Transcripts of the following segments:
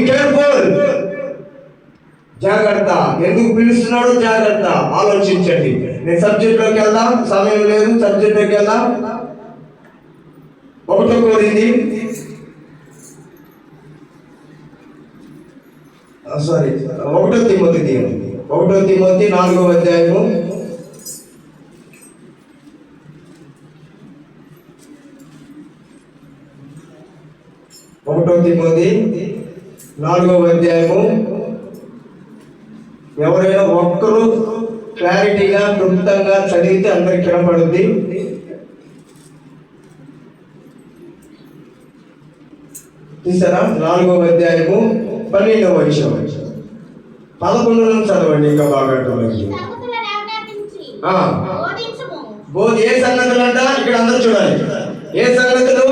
Careful, జాగ్రత్త. ఎందుకు పిలుస్తున్నాడో జాగ్రత్త, ఆలోచించండి. నేను సబ్జెక్ట్లోకి వెళ్దాం, సమయం లేదు. సబ్జెక్ట్లోకి వెళ్దాం. 1 కొరింథీ 1 తిమోతి 4వ అధ్యాయము 1 తిమోతి 4వ అధ్యాయము. ఎవరైనా ఒక్కరు క్లారిటీగా క్లుప్తంగా చదివితే అందరికి కనపడుద్ది. తీసారా? 4వ అధ్యాయము 12వ వచనం. 11 నుంచి చదవండి, ఇంకా బాగా అర్థమైంది. ఏ సంగతులు అంట? ఇక్కడ అందరూ చూడాలి. ఏ సంగతులు?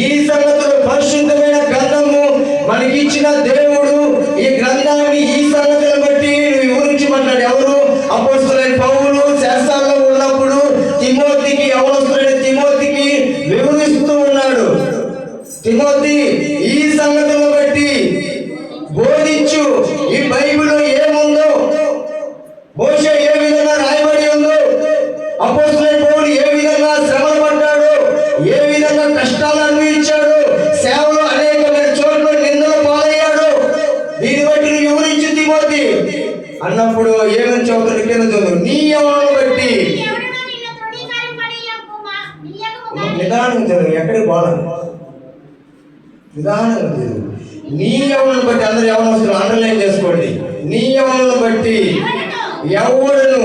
ఈ సంగతులు పరిశుద్ధమైన గ్రంథము మనకిచ్చిన దేవుడు ఈ గ్రంథాన్ని ఈ సంగతులను బట్టి వివరించి మాట్లాడు. ఎవరు? అపోస్తలుడైన పౌలు శాస్త్రాల్లో ఉన్నప్పుడు తిమోతికి, యవనస్తుడైన తిమోతికి వివరిస్తూ ఉన్నాడు. తిమోతి, ఈ సంగతులను బట్టి బోధించు. ఈ బైబిల్ ఏముందో, మోషే ఏ విధంగా రాయబడి ఉందో, అపోస్తలుడైన పౌలు ఏ విధంగా శ్రమలు పడ్డాడు, ఏ విధంగా కష్టాలు అనుభవించాడు, సేవలో అనేకమైన చోట్ల నిందలు పాలయ్యాడు, దీన్ని బట్టి వివరించు తిమోతి అన్నప్పుడు ఏమని చదువుతాడు? కింద చదువు. నీ యవ్వనం బట్టి. నిదానం చదువు, ఎక్కడికి పోవాలి, నిదానంగా చదువు. నీ యవ్వనం బట్టి. అందరు యవ్వనస్తులు అండర్లైన్ చేసుకోండి. నీ యవ్వనం బట్టి ఎవడును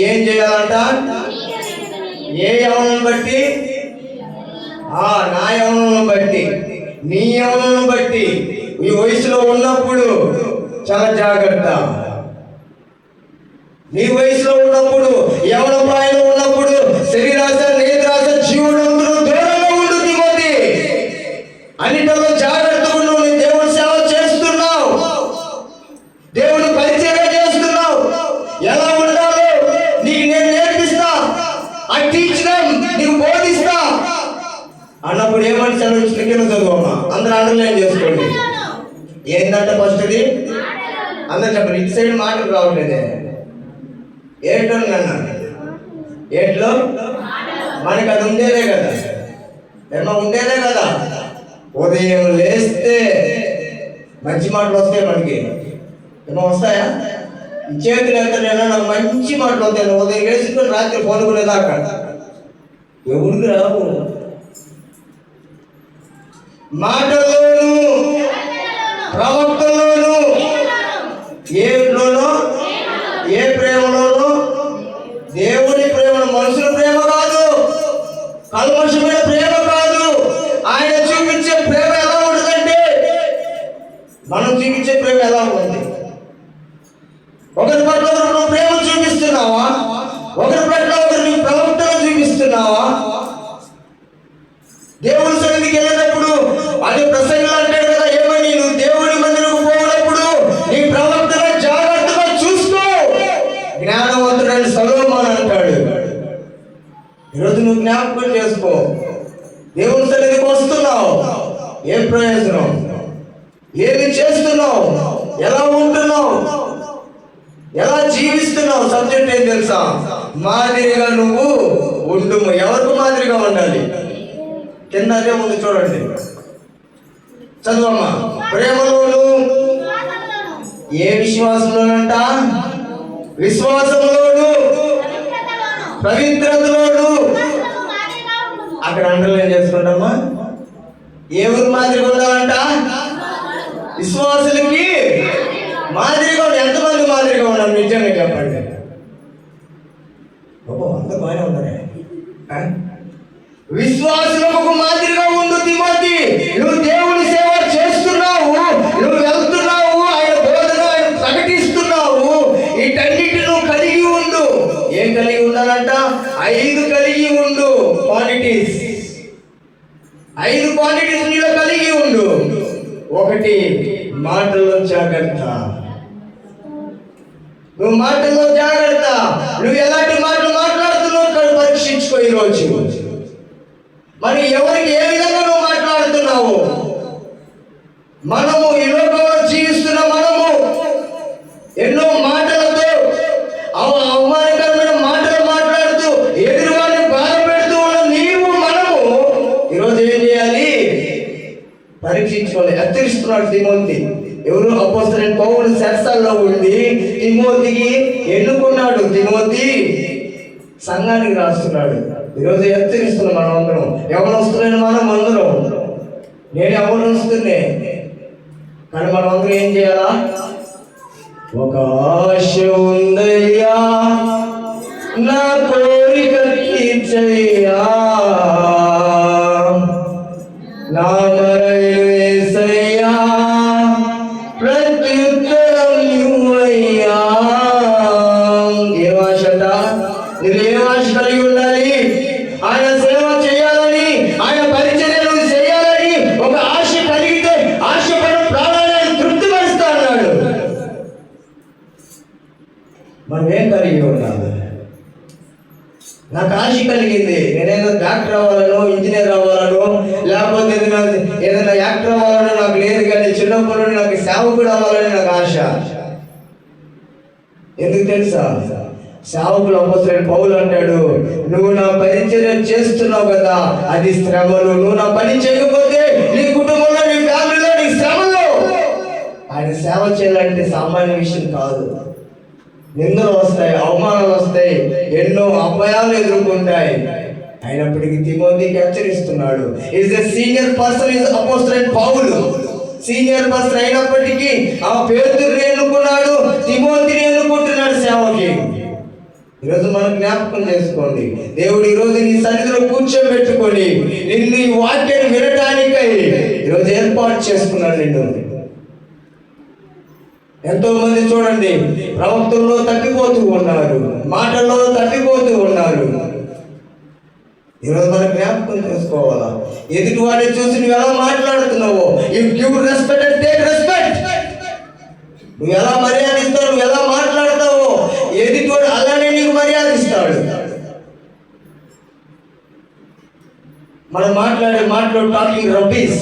ఏం చేయాలంట? ఏ యవ్వనం బట్టి? నా యవ్వనం బట్టి, నీ యవ్వనం బట్టి. ఈ వయసులో ఉన్నప్పుడు చాలా జాగ్రత్త. నీ వయసులో ఉన్నప్పుడు, యవ్వన ప్రాయంలో ఉన్నప్పుడు శరీరాశ, నేత్రాశ, జీవులందరూ దూరంగా ఉండు తిమోతి. అన్నిటిలో జాగ్రత్త ఉండు. నీ దేవుని సేవ చేస్తున్నావు, దేవుని పరిచయం చేస్తున్నావు. ఎలా ఉండాలో నీకు నేను నేర్పిస్తా. ఐ టీచ్ దెం, నీకు బోధిస్తా అన్నప్పుడు ఏమని చదువు చదువమ్మా. అందరూ అండర్లైన్ చేసుకోండి. ఏంటంటే ఫస్ట్ది అందరు చెప్పండి. ఇటు సైడ్ మాటలు రావట్లేదే. ఏంటో అన్నాడు. ఏంట్లో మనకి అది ఉండేదే కదా, ఏమో ఉండేదే కదా. ఉదయం లేస్తే మంచి మాటలు వస్తాయి మనకి. ఏమో వస్తాయా? ఈ చేతులు ఎక్కడైనా నాకు మంచి మాటలు వస్తాయి. ఉదయం వేసుకుని రాత్రి పనుకునేదాకా ఎవరికి రావు. మాటల్లోనూ, ప్రవక్తల్లోనూ, ఏలోనో, ఏ ప్రేమలోనూ, దేవుని ప్రేమ, మనుషుల ప్రేమ కాదు, కల్మషమైన ప్రేమ కాదు. ఆయన చూపించే ప్రేమ ఎలా ఉంటుందంటే, మనం చూపించే ప్రేమ ఎలా ఉంది? ఒకరి పట్ల నువ్వు ప్రేమ చూపిస్తున్నావా? ఒకరి పట్ల ఒకరికి ప్రవక్తలు చూపిస్తున్నావా? దేవుని సన్నిధికి వెళ్ళినప్పుడు అది ప్రసంగం అంటాడు కదా, ఏమని? నువ్వు దేవుని మందిరకు పోయినప్పుడు నీ ప్రవర్తన జాగ్రత్తగా చూసుకో. జ్ఞానవంతుడైన సొలొమోను అంటాడు. ఈరోజు నువ్వు జ్ఞాపకం చేసుకో. దేవుని సన్నిధికి వస్తున్నావు, ఏం ప్రయోజనం? ఏమి చేస్తున్నావు? ఎలా ఉంటున్నావు? ఎలా జీవిస్తున్నావు? సబ్జెక్ట్ ఏం తెలుసా? మాదిరిగా నువ్వు ఉండుము. ఎవరికి మాదిరిగా ఉండాలి? కింద అదే ముందు చూడండి, చదువమ్మా. ప్రేమలోను, ఏ విశ్వాసంలోనంట? విశ్వాసంలోను, పవిత్రతలోను. అక్కడ అండర్లైన్ చేసుకుంటామా. ఎవరు మాదిరిగా ఉండాలంట? విశ్వాసులకి మాదిరిగా ఉండాలి. ఎంతమంది మాదిరిగా ఉన్నారు నిజంగా చెప్పండి. అంత బాగానే ఉన్నారే. విశ్వాసులకు మాదిరిగా ఉండు తిమోతి. నువ్వు దేవుని సేవ చేస్తున్నావు, నువ్వు వెళ్తున్నావు, ఆయన బోధన ఆయన ప్రకటిస్తున్నావు. వీటన్నిటి నువ్వు కలిగి ఉండు. ఏం కలిగి ఉండాలంట? 5 కలిగి ఉండు. క్వాలిటీస్, 5 క్వాలిటీస్ నీలో కలిగి ఉండు. 1, మాటల్లో జాగ్రత్త. నువ్వు మాటల్లో జాగ్రత్త. నువ్వు ఎలాంటి మాటలు మాట్లాడుతున్నావు పరీక్షించుకో ఈరోజు. మరి ఎవరికి ఏ విధంగా నువ్వు మాట్లాడుతున్నావు? మనము ఈ లోకంలో జీవిస్తున్న మనము ఎన్నో మాటలతో అవమానకరమైన మాటలు మాట్లాడుతూ ఎదురువాడిని బాధ పెడుతూ ఉన్న నీవు మనము ఈరోజు ఏం చేయాలి? పరీక్షించుకోవాలి. హెచ్చరిస్తున్నాడు తిమోతి. ఎవరు? అపోస్తలుడైన పౌలు చెరసాలలో ఉండి తిమోతికి ఎన్నుకున్నాడు. తిమోతి సంఘానికి రాస్తున్నాడు. ఈరోజు హెచ్చరిస్తున్నాం మనం అందరం. యవనస్తులైన మనం అందరం, నేను యవనస్తున్నే, కానీ మనం అందరం ఏం చేయాలా? ఒక ఆశ ఉందయ్యా, నా కోరిక తీర్చయ్యా, నా మరైలు యేసయ్యా, ప్రత్యుత్తరం నువ్వయ్యా. ఏ ఆశట? నువ్వు ఏ ఆశ కలిగి ఉండాలి? ఆయన సేవ చేయాలని, ఆయన పరిచర్యలు చేయాలని ఒక ఆశ కలిగితే ఆశపడ ప్రాణాలను తృప్తిపరుస్తా అన్నాడు. మనం ఏం కలిగి ఉండాలి? నాకు ఆశ కలిగింది, నేనేదో డాక్టర్ అవ్వాలనో, ఇంజనీర్ అవ్వాలనో, లేకపోతే ఏదైనా యాక్టర్ అవ్వాలనో నాకు లేదు. కానీ చిన్నప్పటి నుండి నాకు సేవకుడు అవ్వాలని నాకు ఆశ. ఎందుకు తెలుసా? సేవకులు అపోస్తలుడైన పౌలు అంటాడు, నువ్వు నా పరిచర్య చేస్తున్నావు కదా, అది శ్రమలు. నువ్వు నా పని చేయకపోతే నీ కుటుంబంలో, నీ ఫ్యామిలీలో నీ శ్రమలు. ఆయన సేవ చేయాలంటే సామాన్య విషయం కాదు. నిందలు వస్తాయి, అవమానాలు వస్తాయి, ఎన్నో అపాయాలు ఎదుర్కొంటాయి. అయినప్పటికీ తిమోతికి హెచ్చరిస్తున్నాడు. Is the senior person, is అపోస్తలుడైన పౌలు. సీనియర్ పర్సన్ అయినప్పటికీ ఆ పేతురుని ఎన్నుకున్నాడు, తిమోతిని ఎన్నుకుంటున్నాడు సేవకి. ఈరోజు మనం జ్ఞాపకం చేసుకోండి. దేవుడు ఈరోజు నీ సన్నిధిలో కూర్చోబెట్టుకొని నిన్ను ఈ వాక్యాన్ని వినటానికై ఈరోజు ఏర్పాటు చేసుకున్నాడు నిన్ను. ఎంతో మంది చూడండి ప్రవక్తల్లో తప్పిపోతూ ఉన్నారు, మాటల్లో తప్పిపోతూ ఉన్నారు. ఈరోజు మనం జ్ఞాపకం చేసుకోవాలా? ఎదుటి వాడిని చూసి నువ్వు ఎలా మాట్లాడుతున్నావో, you give respect and take respect. నువ్వు ఎలా మర్యాద ఇస్తావు, నువ్వు ఎలా మాట్లాడతావో ఎదుటివాడు అలానే నీకు మర్యాద ఇస్తాడు. మనం మాట్లాడే మాటలు టాకింగ్ రబ్బీస్,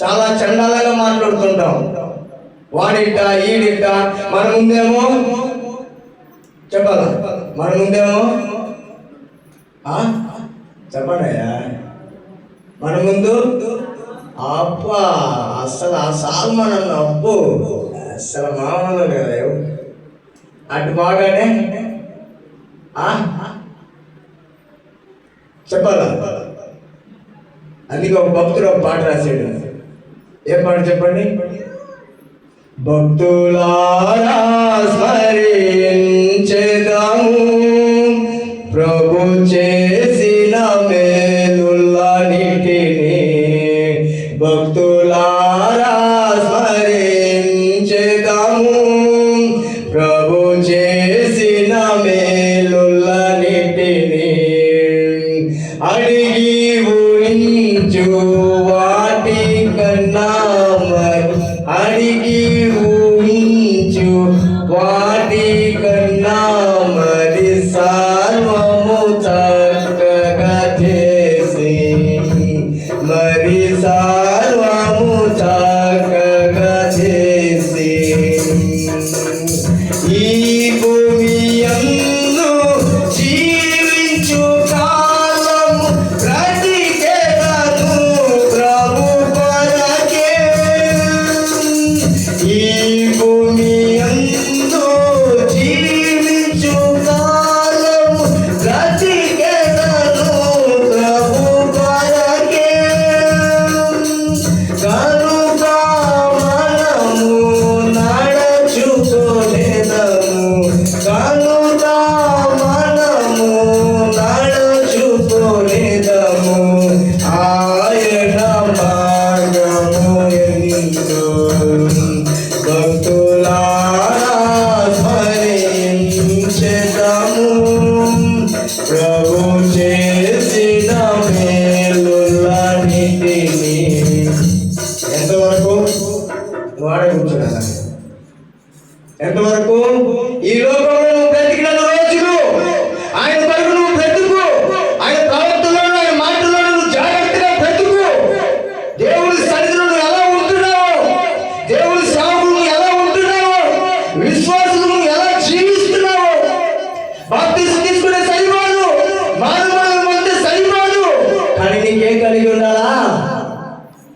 చాలా చండాలంగా మాట్లాడుతుంటాం. వాడిట ఈడిట, మన ముందేమో చెప్పాలా, మన ముందేమో చెప్పండియా, మన ముందు అబ్బా అసలు ఆ సాల్మాన్ అన్న అబ్బు అసలు మామూలు కదా. అటు బాగానే చెప్పాలా. అందుకే ఒక భక్తుడు ఒక పాట రాశాడు. ఏం పాట చెప్పండి? భక్తులారా స్మరించెదము ప్రభు చేసిన మేలులన్నిటిని. భక్తులారా స్మరించెదము ప్రభు చేసిన మేలులన్నిటిని. అడిగి ఊహించు వాటి కన్నా అడిగి ఊహించు వాటి కన్నా మరి సర్వము చక్కగా చేసి, మరి సర్వము చక్కగా చేసి ఈ భూమి యందు జీవించు కాలము బ్రతికెదను ప్రభు కొరకే. ఈ భూమి యందు జీవించు కాలము బ్రతికెదను ప్రభు కొరకే.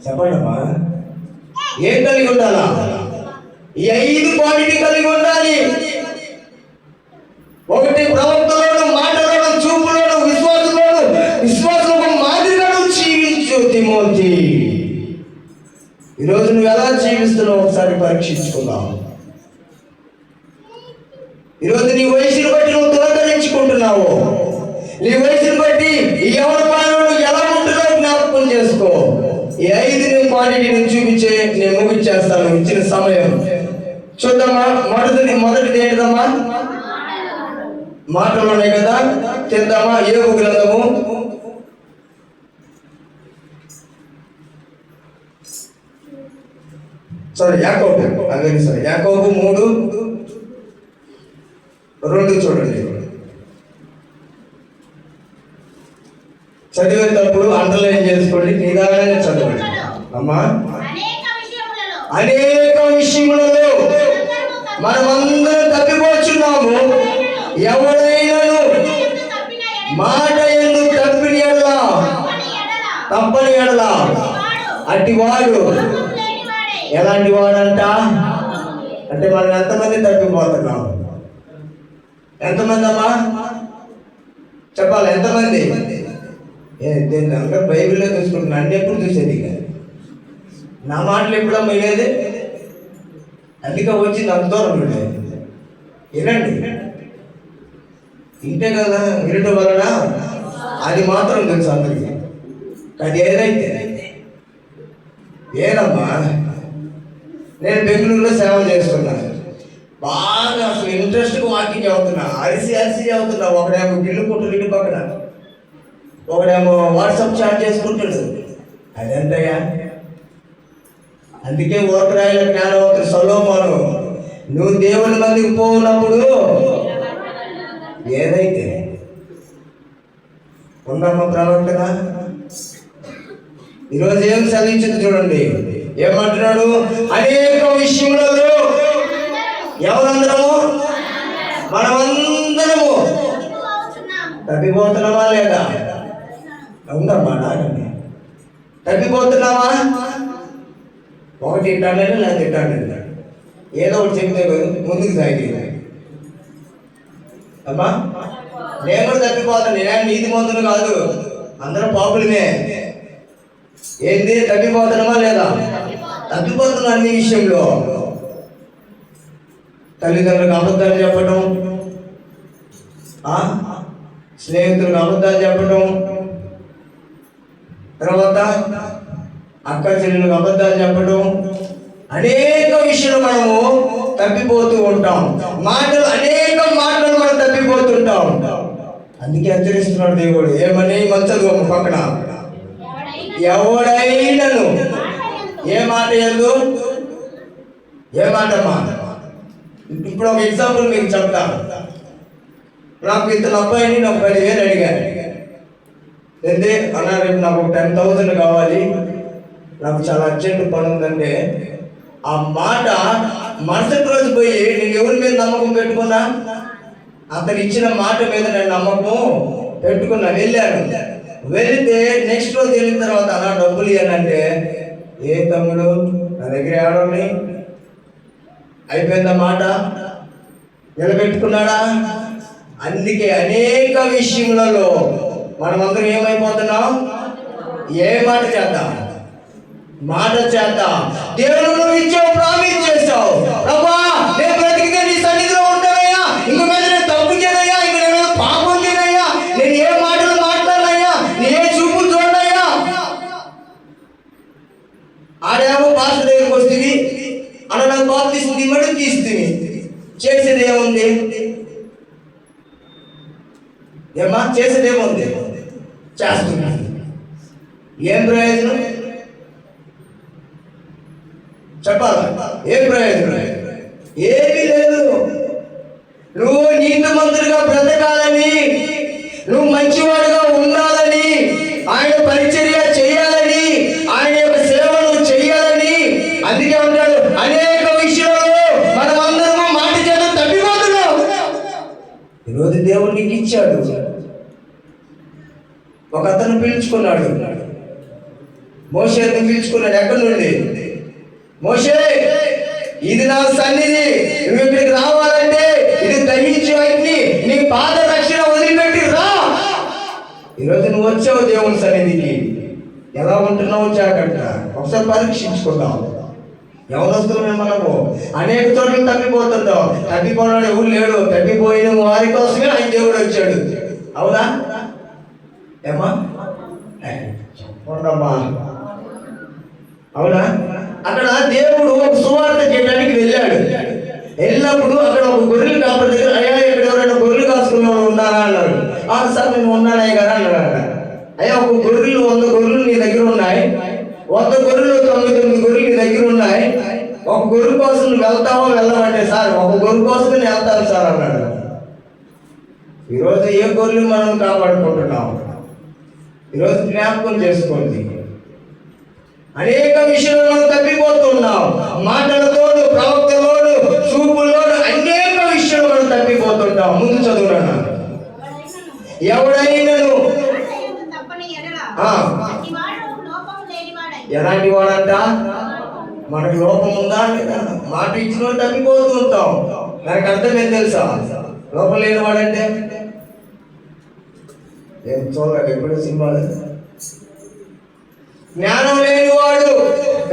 చెప్పండమ్మా, ఏం కలిగి ఉండాలా? ఈ 5 క్వాలిటీ కలిగి ఉండాలి. ఒకటి, ప్రవక్తలోను, మాటలోను, చూపులోను, విశ్వాసంలో మాదిరిగాను జీవించు తిమోతి. ఈరోజు నువ్వు ఎలా జీవిస్తున్నావు ఒకసారి పరీక్షించుకున్నావు. ఈరోజు నీ వయసుని బట్టి నువ్వు తులకరించుకుంటున్నావు. నీ వయసుని బట్టి ఈ యవన ప్రాయంలో ఎలా ఉంటున్నావు జ్ఞాపకం చేసుకో. ఈ 5 క్వాలిటీని చూపించే నేను ముగించేస్తాను ఇచ్చిన సమయం. చూద్దామా, మొదటిది ఏంటిదమ్మా? మాటలు ఉన్నాయి కదా, చేద్దామా? యోబు గ్రంథము 3:2 చూడండి. చదివేటప్పుడు అండర్లైన్ చేసుకోండి, నిదానంగా చదవండి అమ్మా. అనేక విషయములలో మనమందరం తప్పిపోచున్నాము. ఎవడైనాను మాట ఎందుకు తప్పని ఎడల అట్టివాడు ఎలాంటి వాడంట అంటే మనం ఎంతమంది తప్పిపోతున్నాం? ఎంతమంది అమ్మా చెప్పాలి? ఎంతమంది? అందరూ బైబిల్లో చూసుకుంటున్నా, అన్ని ఎప్పుడు చూసేది కాదు. నా మాటలు ఎప్పుడమ్మా అయ్యేది? అందుకే వచ్చింది అంత దూరం వినండి. ఇంతే కదా, వినడం వలన అది మాత్రం తెలుసు అందరికీ. అది ఏదైతే ఏదమ్మా, నేను బెంగళూరులో సేవ చేస్తున్నాను. బాగా అసలు ఇంట్రెస్ట్గా వాకింగ్ అవుతున్నా, అరిసి అవుతున్నా. ఒకడేమో గిల్లు కొట్టు ఇంటి పక్కన, ఒకడేమో వాట్సాప్ చాట్ చేసుకుంటాడు. అదంతయ్యా. అందుకే ఓటరాయిల జ్ఞానవంతుడు సొలొమోను, నువ్వు దేవుని మందికి పోనప్పుడు ఏదైతే ఉన్నమ్మ ప్రవర్తన. ఈరోజు ఏం చదివించింది చూడండి, ఏమంటున్నాడు? అనేక విషయములలో ఎవరందరము? మనమందరము తప్పిపోతున్నామా లేదా? ఉందమ్మా, నాగండి. తప్పిపోతున్నామా? ఒకటి తింటాను లేదా తింటాను, ఏదో ఒకటి చెప్తే ముందుకు సాగింది అమ్మా. నేను కూడా తప్పిపోతాను. నేను నీతి మంతులు కాదు, అందరం పాపులమే. ఏంది? తప్పిపోతున్నామా లేదా? తప్పిపోతున్నా అన్ని విషయంలో. తల్లిదండ్రులకు అబద్ధాలు చెప్పటం, స్నేహితులకు అబద్ధాలు చెప్పటం, తర్వాత అక్క చెల్లెలకు అబద్ధాలు చెప్పటం, అనేక విషయాలు మనము తప్పిపోతూ ఉంటాం. అనేక మాటలు మనం తప్పిపోతుంటాం. అందుకే హెచ్చరిస్తున్నాడు దేవుడు. ఏమని? మంచదు పక్కన, ఎవడైనను ఏ మాట ఎందు? ఏ మాటమ్మా? ఇప్పుడు ఒక ఎగ్జాంపుల్ మీకు చెప్తాను. నాకు ఇతను అబ్బాయిని నాకు 10,000 అడిగాను. ఏంటి అన్నా, రేపు నాకు 10,000 కావాలి, నాకు చాలా అర్జెంట్ పని ఉందంటే, ఆ మాట మరుసటి రోజు పోయి నేను ఎవరి మీద నమ్మకం పెట్టుకున్నా? అతను ఇచ్చిన మాట మీద నేను నమ్మకం పెట్టుకున్నా. వెళితే నెక్స్ట్ రోజు వెళ్ళిన తర్వాత అలా డబ్బులు ఇవ్వాలంటే, ఏ తమ్ముడు నా దగ్గర ఏడవని అయిపోయిందా మాట? నిలబెట్టుకున్నాడా? అందుకే అనేక విషయములలో మనమందరం ఏమైపోతున్నాం? ఏ మాట చేద్దాం? మాట చేద్దాం. దేవుడు నువ్వు ఇచ్చావు, ప్రామిస్ చేస్తావు. ప్రభా, నేను బ్రతికితే నీ సన్నిధిలో ఉంటానయ్యా, ఇంక మీద నేను తప్పు చేయనయ్యా, ఇంక నేను పాపం చేయనయ్యా, నేను ఏ మాటలు మాట్లాడనయ్యా, నీ ఏ చూపు చూడనయ్యా. ఆడేమో పాస్టర్ దగ్గరికి వస్తుంది, అన్న నాకు బాబు తీసుకుంది, ఇవ్వడం తీస్తుంది. చేసేది ఏముంది? ఏమా చేసేది ఏముంది? చేస్తున్నా. ఏం ప్రయోజనం చెప్పాలా? ఏం ప్రయోజనం? ఏమీ లేదు. నువ్వు నీతిమంతుడిగా బ్రతకాలని, నువ్వు మంచివాడుగా ఉండాలని, ఆయన పరిచర్య చేయాలని, ఆయన యొక్క సేవను చేయాలని. అందుకే ఉంటాడు, అనేక విషయాల్లో మనమందరము మాట చేత తప్పిపోతున్నాం. ఈరోజు దేవుడు నీకు ఇచ్చాడు. ఒక అతను పిలుచుకున్నాడు, మోషేను పిలుచుకున్నాడు. ఎక్కడి నుండి? మోషే, ఇది నా సన్నిధి, నువ్వు ఇక్కడికి రావాలంటే ఇది దహించి అగ్ని, నీ పాద రక్షణ వదిలిపెట్టి రా. ఈరోజు నువ్వు వచ్చావు దేవుని సన్నిధికి, ఎలా ఉంటున్నావు జాగ్రత్త. ఒకసారి పరీక్షించుకుందాం. యవనస్తులమే మనము అనేక చోట్ల తప్పిపోతుంటాం. తప్పిపోయినాడు ఎవరు లేడు, తప్పిపోయిన వారి కోసమే ఆయన దేవుడు వచ్చాడు. అవునా ఏమా? చెప్పండమ్మా, అవునా? అక్కడ దేవుడు ఒక సువార్త చేయడానికి వెళ్ళాడు. వెళ్ళినప్పుడు అక్కడ ఒక గొర్రెలు కాపరి దగ్గర, అయ్యా ఇక్కడ ఎవరైనా గొర్రెలు కాసుకున్న వాళ్ళు ఉన్నారా అన్నాడు. సార్ నేను ఉన్నానయ్య గారు అన్నాడు. అయ్యా ఒక 100 గొర్రెలు నీ దగ్గర ఉన్నాయి, 100 గొర్రెలు 99 గొర్రెలు నీ దగ్గర ఉన్నాయి, ఒక గొర్రె కోసం నువ్వు వెళ్తావో వెళ్ళమంటే, సార్ ఒక గొర్రె కోసం నేను వెళ్తాను సార్ అన్నాడు. ఈరోజు ఏ గొర్రెలు మనం కాపాడుకుంటున్నాం? ఈరోజు జ్ఞాపకం చేసుకోండి. అనేక విషయాల్లో తప్పిపోతున్నాం. మాటలతోడు, ప్రవక్తలోడు, చూపుల్లోడు అనేక విషయాలు మనం తప్పిపోతుంటాం. ముందు చదువున్నాను. ఎవడైనాను ఎలాంటి వాడంట? మనకు లోపం ఉందా లేదా? మాట ఇచ్చిన తప్పిపోతూ ఉంటాం. దానికి అర్థం ఏం తెలుసా? లోపం లేని వాడంటే చూడలేదు ఎప్పుడు సినిమాలు. జ్ఞానం లేనివాడు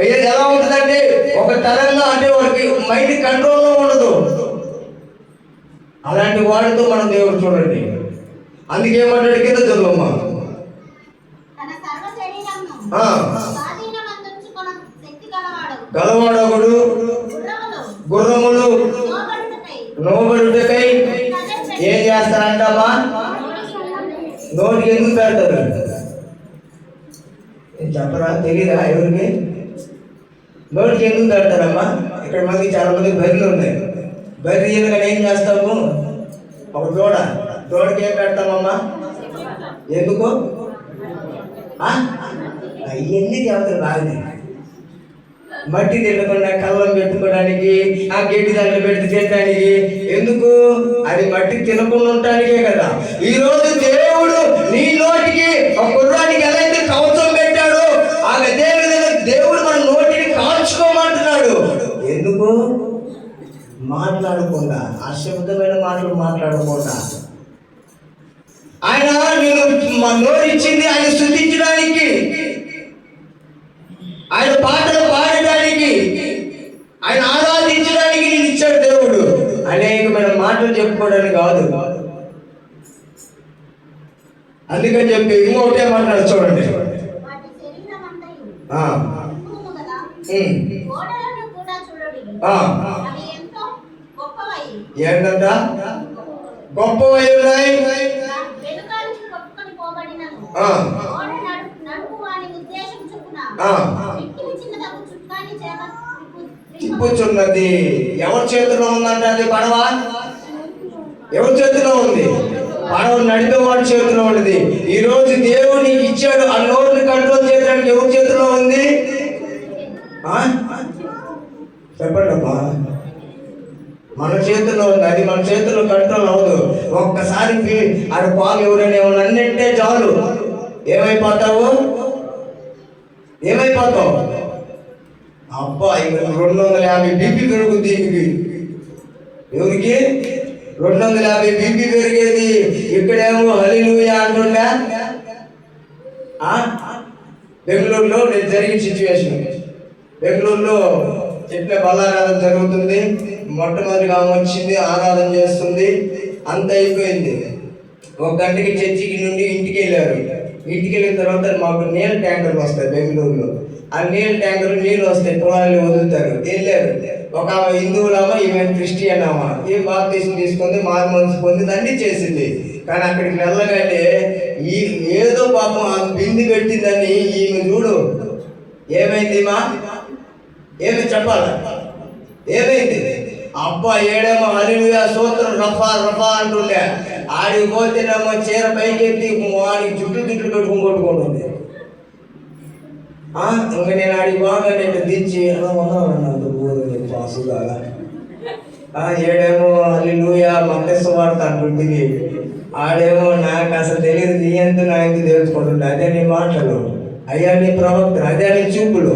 ఎలా ఉంటుందంటే ఒక తరంగా, అంటే వాడికి మైండ్ కంట్రోల్లో ఉండదు. అలాంటి వాడితో మనం దేవుడు చూడండి. అందుకే ఏమంటాడు? కింద చదువమ్మా. గలవాడొకడు గుర్రములు నోబడుటకై ఏం చేస్తారంటమ్మా? నోటికి ఎందుకు పెడతారు చెప్పరా? తెలీదా ఎవరికి? నోటికి ఎందుకు పెడతారమ్మా? ఇక్కడ మనకి చాలా మంది బర్రెలు ఉన్నాయి. బర్రె ఈయనగా ఏం చేస్తాము? ఒక దూడకి ఏం పెడతామమ్మా? ఎందుకు? అవన్నీ చెబుతారు బాగా. మట్టి తినకుండా కళ్ళం పెట్టుకోవడానికి, ఆ గడ్డి దాంట్లో పెట్టి తినడానికి. ఎందుకు? అది మట్టి తినకుండా ఉండటానికే కదా. ఈరోజు దేవుడు నీ నోటికి ఒక కుర్రానికి ఎలా అయితే కవచం పెట్టాడో, అదే విధంగా దేవుడు మన నోటిని కాల్చుకోమంటున్నాడు. ఎందుకు? మాట్లాడకుండా, అశుద్ధమైన మాటలు మాట్లాడకుండా. ఆయన నేను నోరిచ్చింది ఆయన స్తుతించడానికి, ఆయన పాటలు పాడడానికి, ఆయన ఆరాధించడానికి నేను ఇచ్చాడు దేవుడు. అనేకమైన మాటలు చెప్పుకోవడానికి కాదు. అందుకని చెప్పి ఇంకొకటే మాట్లాడు చూడండి. ఏంటంట? గొప్పవై ఉన్నాయి. తిప్పుచున్నది. ఎవరి చేతిలో ఉందంటే అది పడవ? ఎవరి చేతిలో ఉంది? పడవ నడిపే వాడి చేతిలో ఉన్నది. ఈ రోజు దేవుడు నీకు ఇచ్చాడు. ఆ నోరుని కంట్రోల్ చేయడానికి ఎవరి చేతిలో ఉంది? చెప్పండి అమ్మా. మన చేతిలో ఉంది. అది మన చేతిలో కంట్రోల్ అవ్వదు. ఒక్కసారి అది పాలు ఎవరైనా ఏమన్నా అన్నంటే చాలు ఏమైపోతావు? అబ్బా 250 బీపీ పెరుగుద్ది దీనికి. ఎవరికి? 250 బీపీ పెరిగేది. ఇక్కడేమో హల్లెలూయా అంటుండే. బెంగళూరులో నేను జరిగిన సిచ్యువేషన్. బెంగళూరులో చెట్ల బలారాధన జరుగుతుంది. మొట్టమొదటిగా వచ్చింది, ఆరాధన చేస్తుంది, అంత అయిపోయింది. 1 గంటకి చర్చికి నుండి ఇంటికి వెళ్ళారు. ఇంటికి వెళ్ళిన తర్వాత మాకు నీళ్ళ ట్యాంకర్లు వస్తాయి బెంగళూరులో. ఆ నీళ్ళ ట్యాంకర్లు నీళ్ళు వస్తాయి, పొలాలు వదులుతారు. వెళ్ళారు. ఒక హిందువులమ్మ, ఈమె క్రిస్టియన్ అమ్మ. ఈ బాప్తిజం తీసుకుంది, మారు మనసు పొంది అన్నీ చేసింది. కానీ అక్కడికి వెళ్ళగానే ఈ ఏదో పాపం ఆ బింది పెట్టిందని ఈమె చూడు ఏమైంది మా? ఏమి చెప్పాల? ఏమైంది? అబ్బా ఏడేమో హల్లెలూయా స్తోత్రం రఫా అంటుండే. ఆడికి పోతేనేమో చీర పైకెత్తి వాడికి చుట్టూ పెట్టుకుని కొట్టుకుంటుంది. ఇంకా నేను ఆడికి బాగా నేను దించి పాసుగా ఏడేమో హల్లెలూయా మత్తయి సువార్త అంటుంది. ఆడేమో నాకు అసలు తెలియదు, నీ ఎంత నా ఎంత తెలుసుకుంటుండే. అదే నీ మాటలు అయ్యా నీ ప్రవక్త, అదే నీ చూపులు.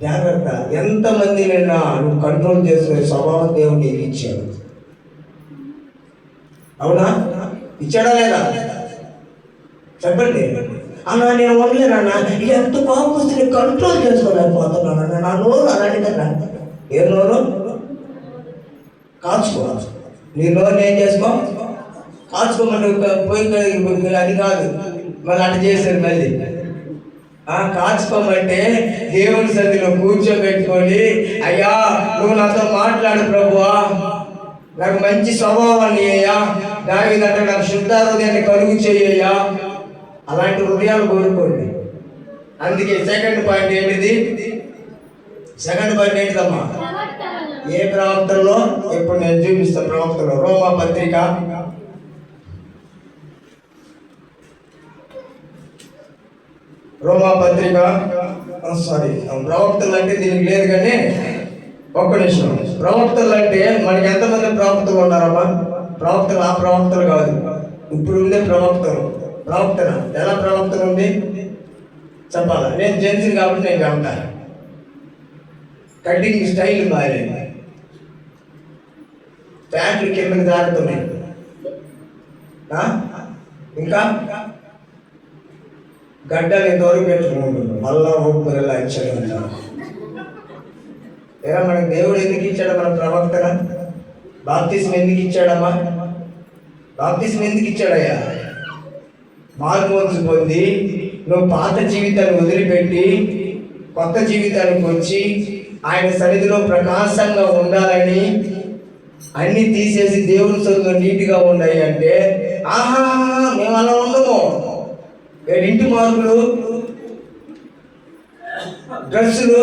జాగ్రత్త. ఎంతమంది నిన్న నువ్వు కంట్రోల్ చేసుకునే స్వభావం దేవుడు నీకు ఇచ్చాడు. అవునా? ఇచ్చాడా లేదా చెప్పండి. అన్నా నేను వదిలేనన్నా, ఎంత కోపం వస్తే కంట్రోల్ చేసుకోలేకపోతున్నాను. నా నోరు అలాంటి కదా. ఏ నోరు కాచుకో. నీ నోరు ఏం చేసుకో, కాచుకోమని పోయి అది కాదు. మళ్ళీ అటు చేశారు మళ్ళీ. కాచుకోమంటే దేవుని సన్నిధిలో కూర్చోబెట్టుకొని, అయ్యా నువ్వు నాతో మాట్లాడు ప్రభువా, నాకు మంచి స్వభావాన్ని అయ్యా, దావీదంటే నాకు శుద్ధ హృదయాన్ని కలుగు చేయ్యా. అలాంటి హృదయాలు కోరుకోండి. అందుకే సెకండ్ పాయింట్ ఏంటిది? సెకండ్ పాయింట్ ఏంటిదమ్మా? ఏ ప్రవక్తల్లో? ఇప్పుడు నేను చూపిస్తాను ప్రవక్తలో. రోమా పత్రిక ప్రవక్తలు అంటే దీనికి లేదు కానీ ఒక్క నిమిషం. ప్రవక్తలు అంటే మనకి ఎంతమంది ప్రవక్తలు ఉన్నారమ్మా? ప్రవక్తలు ఆ ప్రవక్తలు కాదు, ఇప్పుడు ఉండే ప్రవక్తలు. ప్రవక్తన ఎలా ప్రవక్తలు ఉంది చెప్పాలా? నేను జెంట్స్ కాబట్టి నేను చెప్తాను. కటింగ్ స్టైల్ మారింది, ప్యాంట్లు కిందకి జారుతున్నాయి. ఇంకా గడ్డలు ఇంతవరకు పెట్టుకుంటుంది, మళ్ళా ఊపిరిలా ఇచ్చాడు. ఏరా మనకు దేవుడు ఎందుకు ఇచ్చాడు? మన ప్రవక్తన బాప్తిసం ఎందుకు ఇచ్చాడమ్మా? బాప్తిసం ఎందుకు ఇచ్చాడయ్యా? మార్మోన్స్ పొంది నువ్వు పాత జీవితాన్ని వదిలిపెట్టి కొత్త జీవితానికి వచ్చి ఆయన సన్నిధిలో ప్రకాశంగా ఉండాలని అన్ని తీసేసి దేవుని సొంత నీట్గా ఉన్నాయి అంటే, ఆహా మేము అలా ఉండము. ఇంటి మార్పులు, డ్రెస్సులు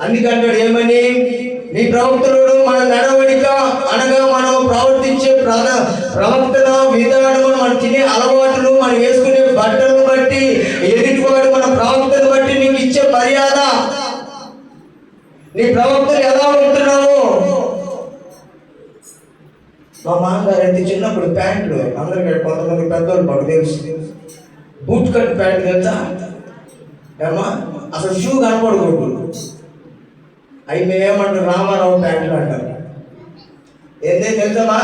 అందుకంటాడు ఏమని? నీ ప్రవక్తలు మన నడవడిక అనగా మనం ప్రవర్తించే ప్రవక్తల విధానము, మనం తినే అలవాటులు, మనం వేసుకునే బట్టలను బట్టి, ఎదుటివాడు మన ప్రవక్తను బట్టి నీకు ఇచ్చే మర్యాద. నీ ప్రవక్తలు ఎలా ఉంటున్నావు? మా మామగారు అయితే చిన్నప్పుడు ప్యాంట్లు అందరికీ, కొంతమంది పెద్దోళ్ళు మాకు తెలుసు, బూట్ కట్ ప్యాంట్ తెలుసా ఏమా? అసలు షూ కనపడకూడదు. అవి మేమేమంటారు? రామారావు ప్యాంట్లు అంటారు. ఏంటంటే తెలుసమ్మా,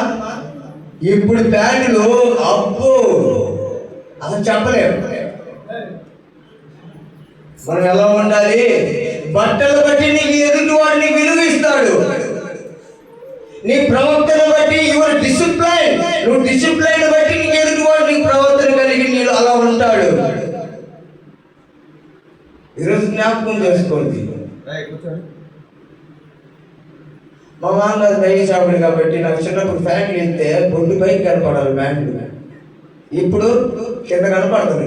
ఇప్పుడు ప్యాంటులు అబ్బో అసలు చెప్పలేము. మనం ఎలా ఉండాలి? బట్టలు బట్టి నీకు ఎదుటి వాడిని విలువిస్తాడు. నీ ప్రవర్తన బట్టి యువర్ డిసిప్లైన్, నువ్వు డిసిప్లైన్ బట్టి నీకు ఎదుటి వాడు నీ ప్రవర్తన కలిగి నీళ్ళు అలా ఉంటాడు. ఈరోజు జ్ఞాపకం చేసుకోండి. మా మామగారు దయ్య చాపడు కాబట్టి నాకు చిన్నప్పుడు ఫ్యాంట్లు ఇస్తే బొడ్డు పైకి కనపడాలి ప్యాంట్లు, ఇప్పుడు కింద కనపడుతుంది.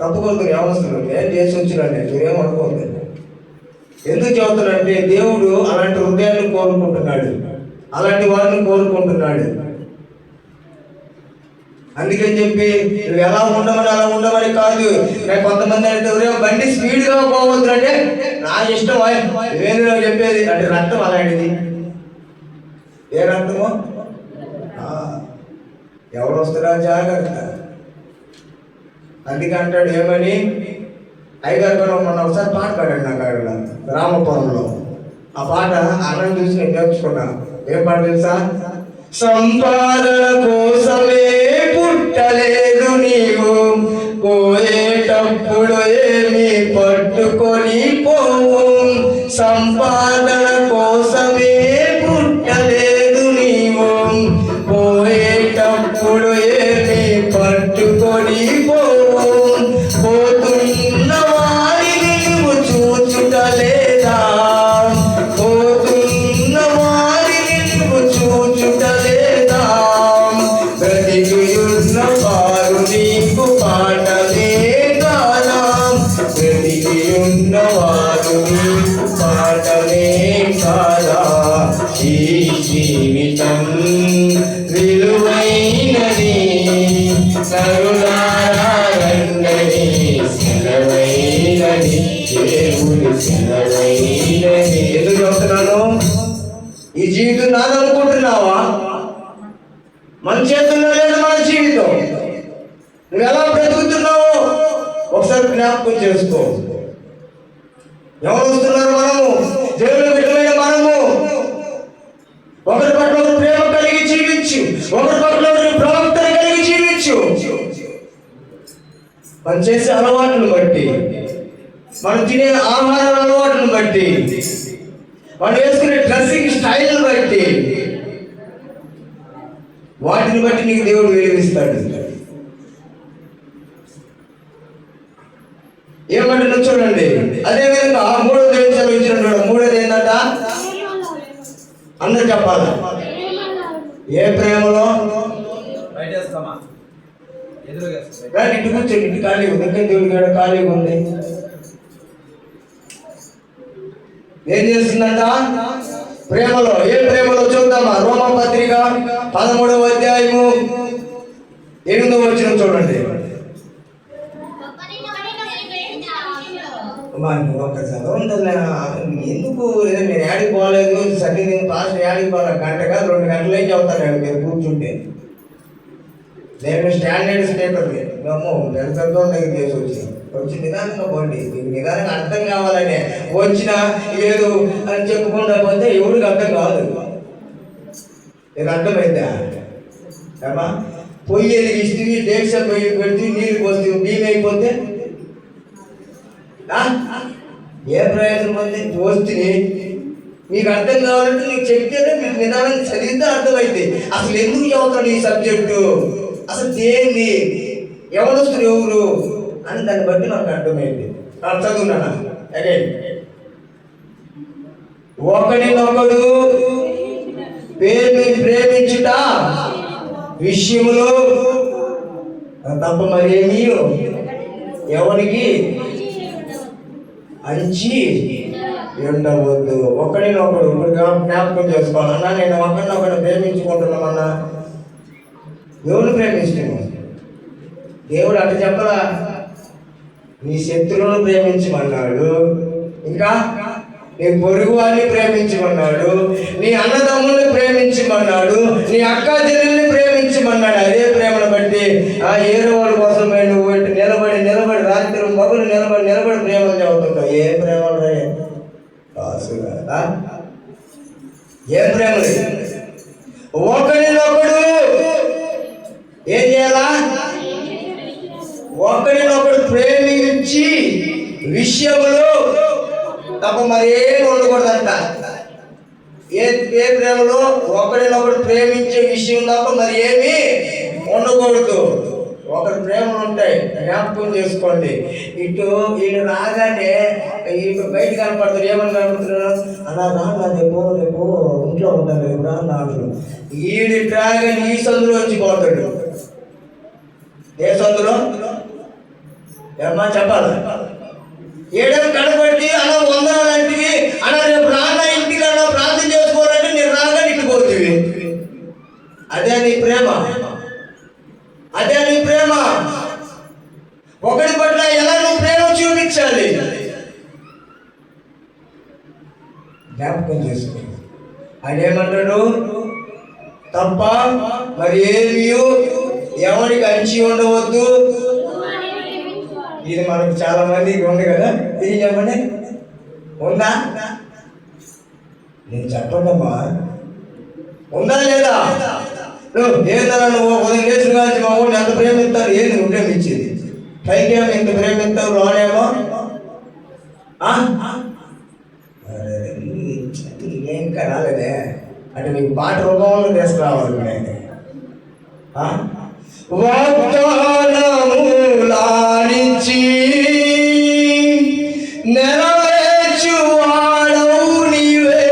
తప్పుకోతుంది అవసరం ఏం చేసి వచ్చినండి, మీరేం అనుకోండి. ఎందుకు చెబుతున్నాడంటే దేవుడు అలాంటి హృదయాన్ని కోరుకుంటున్నాడు, అలాంటి వారిని కోరుకుంటున్నాడు. అందుకని చెప్పి నువ్వు ఎలా ఉండమని అలా ఉండమని కాదు. నాకు కొంతమంది అంటే బండి స్పీడ్గా పోవద్దు అంటే నా ఇష్టం వేరుగా చెప్పేది అంటే రక్తం అలాంటిది. ఏ రక్తమో ఎవరు వస్తారా జాగ్రత్త. అందుకే అంటాడు ఏమని? అయ్యగారు కూడా మొన్న ఒకసారి పాట పాడాడు నాకు అక్కడ రామపురంలో. ఆ పాట అన్నం చూసి నేను నేర్చుకున్నా. ఏం పాట తెలుసా? సంపాదన కోసమే పుట్టలేదు నీవు, పోయేటప్పుడు ఏమి పట్టుకొని పోవు. సంపాదన కోసమే పుట్టలేదు నీవు, పోయేటప్పుడు ఏమి పట్టుకొని పోవు. పోతున్న వారిని నీవు చూచుటలేదా, పోతున్న వారిని నీవు చూచుటలేదా. బ్రతికియున్న వారు నీకు పాటలే కాదా, బ్రతికియున్న వారు నీకు పాటలే కాదా. ఈ జీవితం విలువైనది, కరుణారా రంగని సెలవైనది, దేవుని సెలవైనది. ఎందుకు చెప్తున్నాను? ఈ జీవితం నాదనుకుంటున్నావా? మన చేతుల్లో లేదు మన జీవితం. నువ్వు ఎలా బ్రతుకుతున్నావు? ఒకసారి జ్ఞాపకం చేసుకో. ఎవరు వస్తున్నారు? మనము దేవుని బిడ్డలైన మనము ఒకరి పట్ల ఒకరు ప్రేమ కలిగి జీవించు, ఒకరి పట్ల ఒకరు ప్రవర్తన కలిగి జీవించు. మనం చేసే అలవాట్లను బట్టి, మనం తినే ఆహార అలవాట్లను బట్టి, మనం వేసుకునే డ్రెస్సింగ్ స్టైల్ని బట్టి, వాటిని బట్టి నీకు దేవుడు వెలిగిస్తాడు. ఏమంటున్నా చూడండి. అదేవిధంగా మూడోది ఏం చదివించినట్టు, మూడోది ఏంటంట? అందరు చెప్పాలి. ఏ ప్రేమలో? ఇంటి కూర్చోండి, ఇంటి ఖాళీ ఉంది, ఇంకా దేవుడి కాడ ఖాళీగా ఉంది. ఏం చేస్తుందంట? ప్రేమలో. ఏ ప్రేమలో చూద్దామా? రోమపత్రిక 13వ అధ్యాయము 8వ వచనం చూడండి. ఎందుకు నేను యాడికి పోలేదు, సరిగ్గా పాస్ట్ యాడికి పోలేదు, గంట కాదు 2 గంటలే చెబుతాను మీరు కూర్చుంటే. నేను స్టాండర్డ్ స్పీకర్ పెద్ద దగ్గర చేసి వచ్చి నిదానంగా పోండి. మీకు నిదానంగా అర్థం కావాలనే వచ్చిన ఏదో అని చెప్పుకుంటా పోతే ఎవరికి అర్థం కాదు. నీకు అర్థమైందా? ఏమా పొయ్యి వెలిగిస్తే డేక్ష పొయ్యి పెడితే నీళ్ళు పోస్తే నీళ్ళు అయిపోతే ఏ ప్రయోజనం ఉంది? పోస్తుంది. మీకు అర్థం కావాలంటే నీకు చెప్తేనే మీకు నిదానంగా చదివితే అర్థమైంది. అసలు ఎందుకు చదువుతాడు ఈ సబ్జెక్టు, అసలు దేన్ని, ఎవరు వస్తారు, ఎవరు అని దాన్ని బట్టి నాకు అర్థమైంది. చదువున్నాను అగైన్. ఒకరినొకడు ప్రేమించుట విషయములో తప్ప మరేమీ ఎవరికి అంచి ఉండవద్దు. ఒకరినొకడు జ్ఞాపకం చేసుకోవాలన్నా. నేను ఒకరినొకడు ప్రేమించుకుంటున్నామన్నా, ఎవరు ప్రేమిస్తున్నావు? దేవుడు అట్లా చెప్పరా? నీ శత్రువులను ప్రేమించమన్నాడు, ఇంకా నీ పొరుగు వారిని ప్రేమించమన్నాడు, నీ అన్నదమ్ముల్ని ప్రేమించమన్నాడు, నీ అక్క చెల్లెల్ని ప్రేమించమన్నాడు. అదే ప్రేమను బట్టి ఏదో వాళ్ళ కోసం నువ్వు నిలబడి రాత్రి మగులు నిలబడి ప్రేమలు చదువుతుంటావు. ఏ ప్రేమలు రే కాసు కదా? ఏ ప్రేమలు? ఒకరినొకడు ఏం చేయాలా? ఒకరినొకడు ప్రేమించి విషయంలో తప్ప మరేమి ఉండకూడదంట. ఏ ప్రేమలో? ఒకరినొకడు ప్రేమించే విషయం తప్ప మరి ఏమి ఉండకూడదు. ఒకరి ప్రేమలు ఉంటాయి, జ్ఞాపకం చేసుకోండి. వీళ్ళు రాగానే ఇటు బయట కనపడతారు. ఏమని కనపడుతున్నారు? అలా రా, రేపు ఇంట్లో ఉంటాను, రేపు రా నాడు. వీడి డ్రాగన్ ఈ సందులో వచ్చి పోతాడు. ఏ సందులో? ఏమ్మా చెప్పాలి. ఏడేమి కనబడి అలా వందనాలంటివి అలా రేపు రాగా ఇంటికి అలా ప్రార్థన చేసుకోవాలంటే నేను రాగా ఇంటిపోతుంది. అదే నీ ప్రేమ, అదే నీ ప్రేమ. ఒకరి పట్ల ఎలా నువ్వు ప్రేమ చూపించాలి జ్ఞాపకం చేసుకో. అదేమంటాడు? తప్ప మరి ఏమీ ఎవరికి అంచి ఉండవద్దు. ఇది మనకు చాలా మందికి ఉంది కదా. ఇది చెప్పండి, ఉందా? నేను చెప్పండమ్మా, ఉందా లేదా? ఏదన్నా నువ్వు ఉదయం లేచిన కానీ మా ఊరిని ఎంత ప్రేమిస్తారు? ఏది నువ్వు ప్రేమించేది? పైకేమో ఎంత ప్రేమిస్తావు, లోనేమో ఇంకా రాలేదే అంటే నీకు పాట రూపంలో తీసుకురావాలి. నేను వాగ్దానములానిచి నెరవేర్చువాడవు నీవే.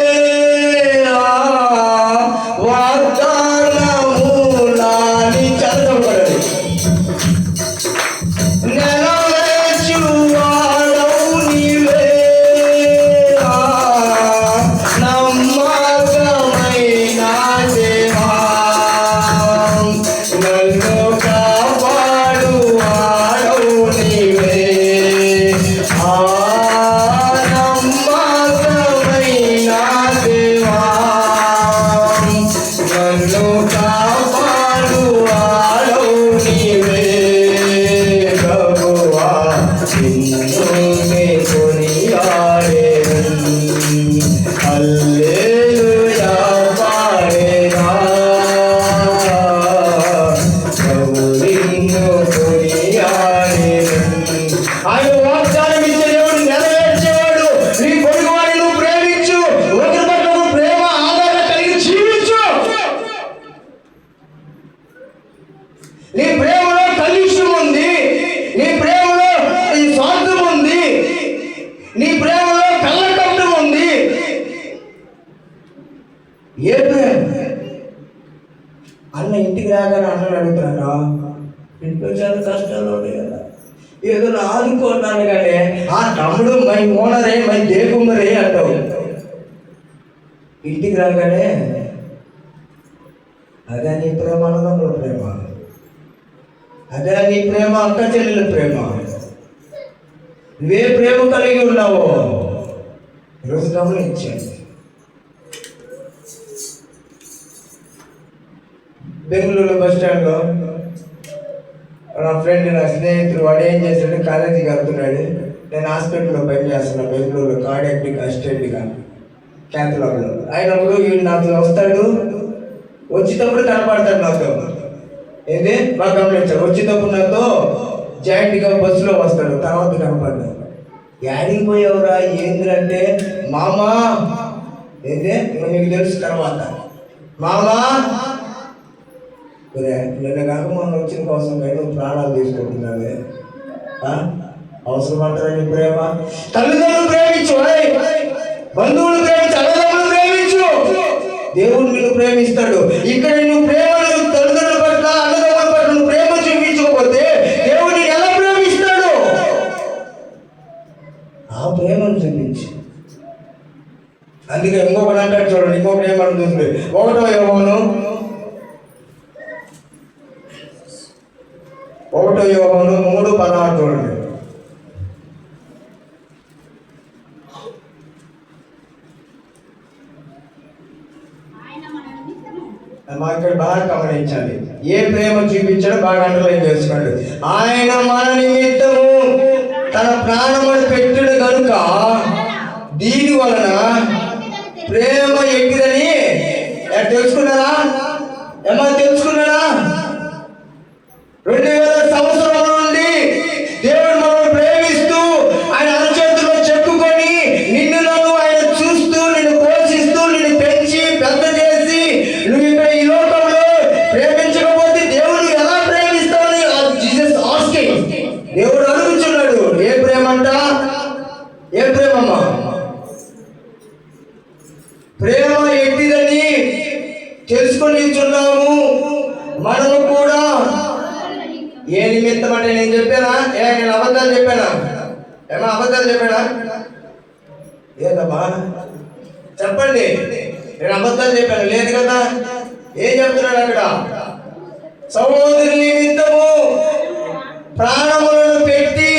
వాగ్దానములాని చదవబడదు. నెరవేర్చువాడవు నీవే, నమ్మకమైన దేవా. నన్ను కాపాడు వాడవు నీవే, నమ్మకమైన దేవా. నన్ను కాపాడు వాడవు నీవే ప్రభువా. నిన్నునే కొనియాడేదన్ హల్లెలూయా పాడేదా ప్రభు నిన్ను కొనియాడేదన్. ఆయన వాగ్దానం ఇచ్చే దేవుడు నెరవేర్చేవాడు. నీ పొరుగువాడిని నువ్వు ప్రేమించు, ఒకరి పట్ల నువ్వు ప్రేమ ఆదరణ కలిగి జీవించు. నీ ప్రేమలో కలుషం ఉంది, నీ ప్రేమలో స్వార్థం ఉంది, నీ ప్రేమలో కళ్ళకపటం ఉంది. ఏ ప్రేమ? అన్న ఇంటికి రాగానే అన్నని అడుగుతాడా, ఇంట్లో చాలా కష్టాలు ఉన్నాయి కదా, ఏదో ఆదుకున్నాను కానీ ఆ తమ్ముడు మై మోనరే మై దేకుమరే అంటావు. ఇంటికి రాగానే అదే నీ ప్రేమ, అన్నదమ్ముల ప్రేమ, అదే నీ ప్రేమ, అక్క చెల్లెల ప్రేమ. నువ్వే ప్రేమ కలిగి ఉన్నావో ఈరోజు గమనించాను. బెంగళూరు బస్ స్టాండ్లో నా ఫ్రెండ్, నా స్నేహితుడు, వాడు ఏం చేశాడు, కాలేజీకి వెళ్తున్నాడు. నేను హాస్పిటల్లో పనిచేస్తున్నా బెంగళూరులో, కార్డియాక్ అసిస్టెంట్గా క్యాథలాబ్లో. అయినప్పుడు వీడు నాతో వస్తాడు, వచ్చేటప్పుడు కనపడతాడు నాతో. ఏంది బాగా గమనించాడు, వచ్చేటప్పుడు నాతో జాయింట్గా బస్సులో వస్తాడు, తర్వాత కనపడ్డాడు. యాడికి పోయావురా ఏంటంటే, మామా ఏంటి మీకు తెలుసు తర్వాత, మామా నిన్న కాక మొన్న వచ్చిన కోసం నువ్వు ప్రాణాలు తీసుకుంటున్నావే, అవసరం అంటారని ప్రేమ. తల్లిదండ్రులు ప్రేమించు, బంధువులు ప్రేమించు, అన్నదమ్ములు ప్రేమించు. దేవుడు నిన్ను ప్రేమిస్తాడు. ఇక్కడ నువ్వు ప్రేమను తల్లిదండ్రుల పట్ల, అన్నదమ్ముల పట్ల నువ్వు ప్రేమ చూపించకపోతే దేవుడు ఎలా ప్రేమిస్తాడు? ఆ ప్రేమను చూపించు. అందుకే ఇంకొకటి అంటాడు చూడండి, ఇంకొకటి ఏమని చూస్తుంది, 1 యోహాను 3:16 చూడండి. మా ఇక్కడ బాగా గమనించాలి, ఏ ప్రేమ చూపించాడో బాగా అండర్లైన్ చేసుకోండి. ఆయన మన నిమిత్తము తన ప్రాణమును పెట్టాడు కనుక దీని వలన ప్రేమ ఎక్కిదని తెలుసుకున్నారా? ఏమన్నా తెలుసుకున్నారా? 2000 సంవత్సరాల నుండి దేవుడు మనల్ని ప్రేమిస్తూ ఆయన అరచేతిలో చెక్కుకొని నిన్ను నన్ను ఆయన చూస్తూ, నిన్ను పోషిస్తూ, నిన్ను పెంచి పెద్ద చేసి, నువ్వు ఇక్కడ ఈ లోకంలో ప్రేమించకపోతే దేవుడు ఎలా ప్రేమిస్తావని జీసస్ ఆస్కింగ్. దేవుడు అడుగుతున్నాడు, ఏ ప్రేమ అంట? ఏ ప్రేమమ్మా? ప్రేమ ఎట్టిదని తెలుసుకొనిచున్నాము మనము కూడా. ఏ నిమిత్తం అంటే నేను చెప్పానా? నేను అబద్ధాలు చెప్పానా? ఏమో అబద్ధాలు చెప్పానా? ఏదమ్మా చెప్పండి, నేను అబద్ధాలు చెప్పాను లేదు కదా? ఏం చెప్తున్నాడు అక్కడ? సహోదరుని నిమిత్తము ప్రాణములను పెట్టి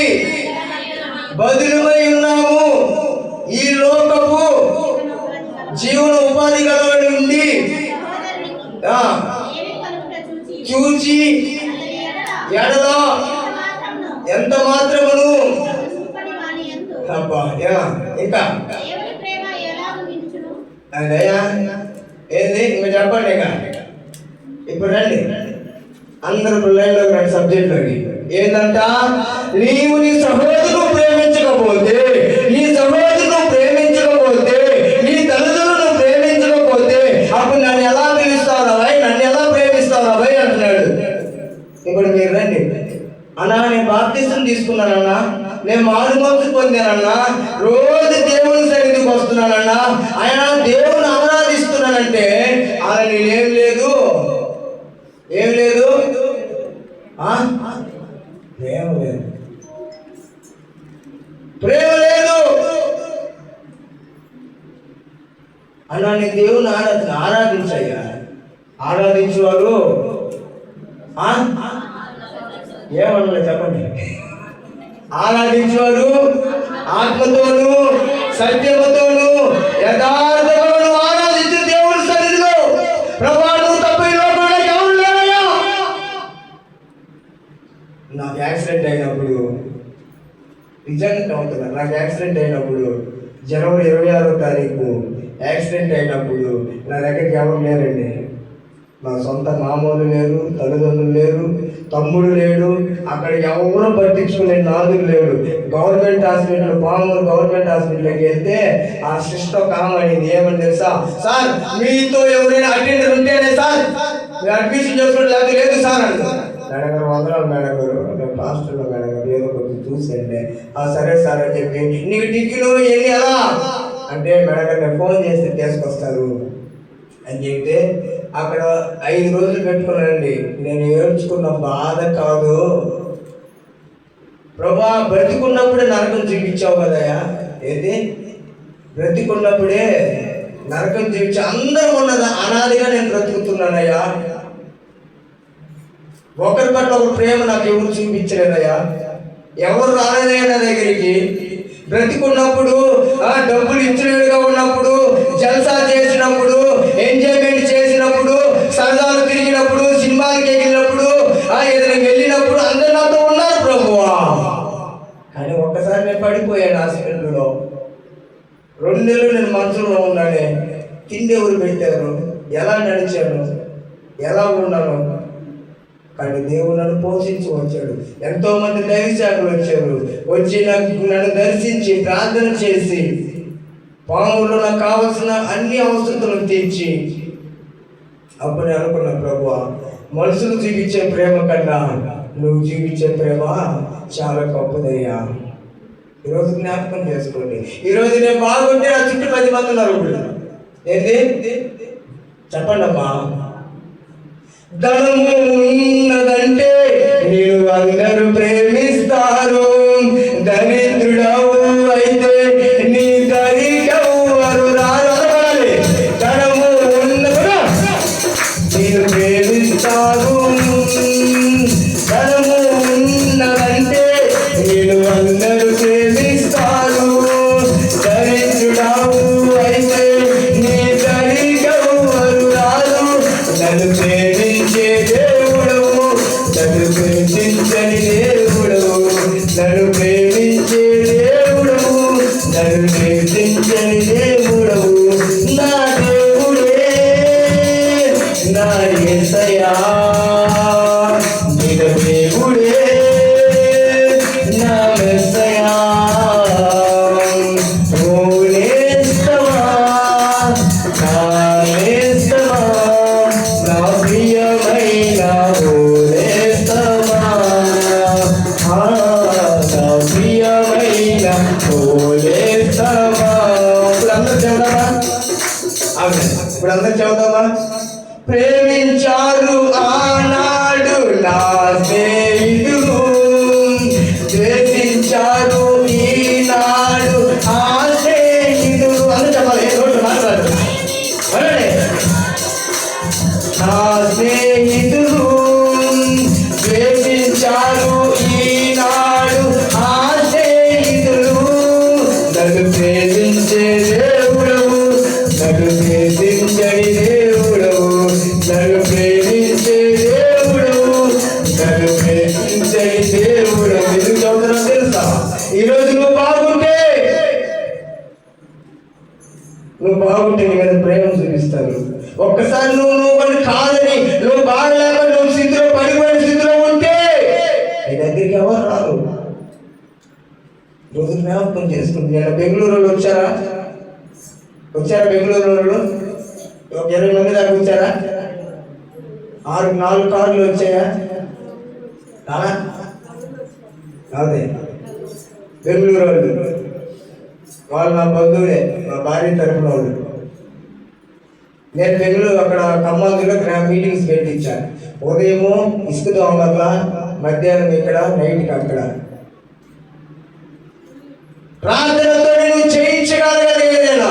బదులుమై ఉన్నాము, ఈ లోకపు జీవన ఉపాధి గల నుండి చూచి ఎడలో ఎంత మాత్రమును ఇంకా అదయ్యా ఏంది ఇంకా చెప్పండి. ఇక ఇప్పుడు రండి అందరూ లైన్లో రండి, సబ్జెక్ట్లోకి. ఏంటంట? నీవు నీ సహోదరును ప్రేమించకపోతే, నీ సహోదరును ప్రేమించకపోతే, నీ తల్లిదండ్రులను ప్రేమించకపోతే అప్పుడు నన్ను ఎలా పిలుస్తావు రాయ్, నన్ను ఎలా ప్రేమిస్తావు రాయ్ అంటున్నాడు. ఇప్పుడు మీరు రండి అన్నా, నేను బాప్తిసం తీసుకున్నానన్నా, నేను మారుమనసు పొందానన్నా, రోజు దేవుని సన్నిధికి వస్తున్నానన్నా, ఆయన దేవుని ఆరాధిస్తున్నానంటే ఆయన నేనేం లేదు, ఏం లేదు, ప్రేమ లేదు, ప్రేమ లేదు అన్నా. నీ దేవుని ఆరాధించయ్యా, ఆరాధించేవారు ఏమన్నా చెప్పండి. ఆరాధించేవారు ఆత్మతోను సత్యముతోను యథార్థమును ఆరాధించు దేవుని సన్నిధిలో. ప్రభువా నువ్వు తప్ప ఈ లోకంలో ఎవరు లేరయ్యా. నాకు యాక్సిడెంట్ అయినప్పుడు నిజంగా నవ్వుతున్నా. నాకు యాక్సిడెంట్ అయినప్పుడు జనవరి 26వ తారీఖు యాక్సిడెంట్ అయినప్పుడు నా దగ్గరికి ఎవరు లేరండి. నా సొంత మామూలు లేరు, తల్లిదండ్రులు లేరు, తమ్ముడు లేడు, అక్కడ ఎవరు పట్టించుకునే నాదులు లేడు. గవర్నమెంట్ హాస్పిటల్, పామూరు గవర్నమెంట్ హాస్పిటల్కి వెళ్తే ఆ సిస్టర్ కామనింది. ఏమని తెలుసా? సార్ మీతో ఎవరైనా అటెండర్ ఉంటేనే సార్ అడ్మిషన్ చేసుకోవడం, లేకపోతే లేదు సార్ అంట. మేడం గారు వందనాలు మేడం గారు, నేను పాస్టర్లో మేడం గారు ఏదో కొంచెం చూసండి. సరే సార్ అని చెప్పి నీకు టిక్కిలు ఎన్ని ఎలా అంటే మేడం గారు నేను ఫోన్ చేస్తే తీసుకొస్తారు అని చెప్తే అక్కడ 5 రోజులు పెట్టుకున్నానండి. నేను ఏడ్చుకున్న బాధ కాదు. ప్రభా బ్రతికున్నప్పుడే నరకం చూపించావు కదయా. ఏది బ్రతికున్నప్పుడే నరకం చూపించి అందరూ ఉన్నది అనాదిగా నేను బ్రతుకుతున్నానయ్యా. ఒకరి పట్ల ఒక ప్రేమ నాకు ఎవరు చూపించలేదయ్యా. ఎవరు రాలేదయ్యా నా దగ్గరికి. బ్రతికున్నప్పుడు డబ్బులు ఇచ్చినట్టుగా ఉన్నప్పుడు, జల్సా చేసినప్పుడు, ఎంజాయ్మెంట్ చేసినప్పుడు, సరదాలు తిరిగినప్పుడు, సినిమాలకి ఎగిరినప్పుడు, ఏదైనా వెళ్ళినప్పుడు అందరు నాతో ఉన్నారు ప్రభువా. కానీ ఒక్కసారి నేను పడిపోయాను హాస్పిటల్లో. 2 నెలలు నేను మనసులో ఉన్నానే. తిండి ఎవరు పెట్టారు, ఎలా నడిచాను, ఎలా ఉన్నాను. కానీ దేవుడు నన్ను పోషించి వచ్చాడు. ఎంతో మంది దైవసేవకులు వచ్చారు, వచ్చి నన్ను దర్శించి ప్రార్థన చేసి పాములో నాకు కావలసిన అన్ని అవసరతలను తీర్చి అప్పుడు నేను అనుకున్నా, ప్రభువా మనుషులు చూపించే ప్రేమ కన్నా నువ్వు చూపించే ప్రేమ చాలా గొప్పదయ్యా. ఈరోజు జ్ఞాపకం చేసుకోండి. ఈరోజు నేను బాగుంటే నా చుట్టూ 10 మంది ఉన్నారు. ఇప్పుడు ఏంటి చెప్పండి అమ్మా. ధనము ఉన్నదంటే నేను అందరూ ప్రేమిస్తారు. దరిద్రుడవు అయితే నీ దరికెవ్వరు రారు అనగాలి. ధనము ఉన్నదా నేను ప్రేమిస్తారు. ధనము ఉన్నదంటే నేను అందరూ ప్రేమిస్తారు. దరిద్రుడవు అయితే నీ దరికెవ్వరు రారు. నన్ను ప్రేమించే దేవుడవు, నన్ను ప్రేమించని దేవుడవు, నన్ను ప్రేమించే దేవుడవు, నన్ను ప్రేమించని దేవుడవు. నా దేవుడే నా యేసయ్యా, నిజ దేవుడే నా మెస్సయ్యా. ఓ నేస్తమా నా నేస్తమా, నా ప్రియమైన ఓ నేస్తమా, నా ప్రియమైన ఓ నేస్తమా. ఇప్పుడు అందరూ చదువుదామా? ప్రేమించారు ఆనాడు నా స్నేహితులు, ద్వేషించారు ఈనాడు ఆ స్నేహితులు. అందరూ చెప్పాలి, రోడ్డు మాట్లాడు. నా స్నేహితులు ద్వేషించారు ఈనాడు ఆ స్నేహితులు. నన్ను ప్రేమించే దేవుడవు, నన్ను ప్రేమించని దేవుడవు, నన్ను ప్రేమించే దేవుడవు, నన్ను ప్రేమించని దేవుడవు. ఎందుకు చదువుతున్నా తెలుసా? ఈరోజు నువ్వు బాగుంటే నీ మీద ప్రేమ చూపిస్తారు. ఒక్కసారి నువ్వు వాళ్ళు కాదని, నువ్వు బాగలేక నువ్వు స్థితిలో పడిపోయిన స్థితిలో ఉంటే నీ దగ్గరికి ఎవరు రారు. రోజు జ్ఞాపకం చేసుకుంది. నేను బెంగళూరు వచ్చారా బెంగళూరు వాళ్ళు ఒక 20 మంది దాకా వచ్చారా? 4 కార్లు వచ్చాయా? అదే బెంగళూరు వాళ్ళు నా బంధువులే, మా భార్య తరఫున వాళ్ళు. నేను బెంగళూరు అక్కడ ఖమ్మంలో మీటింగ్స్ పెట్టించాను. ఉదయము ఇసుక దోమ వల్ల, మధ్యాహ్నం ఇక్కడ, నైట్కి అక్కడ. ప్రార్థనతో నేను చేయించగలగాలి. ఏదైనా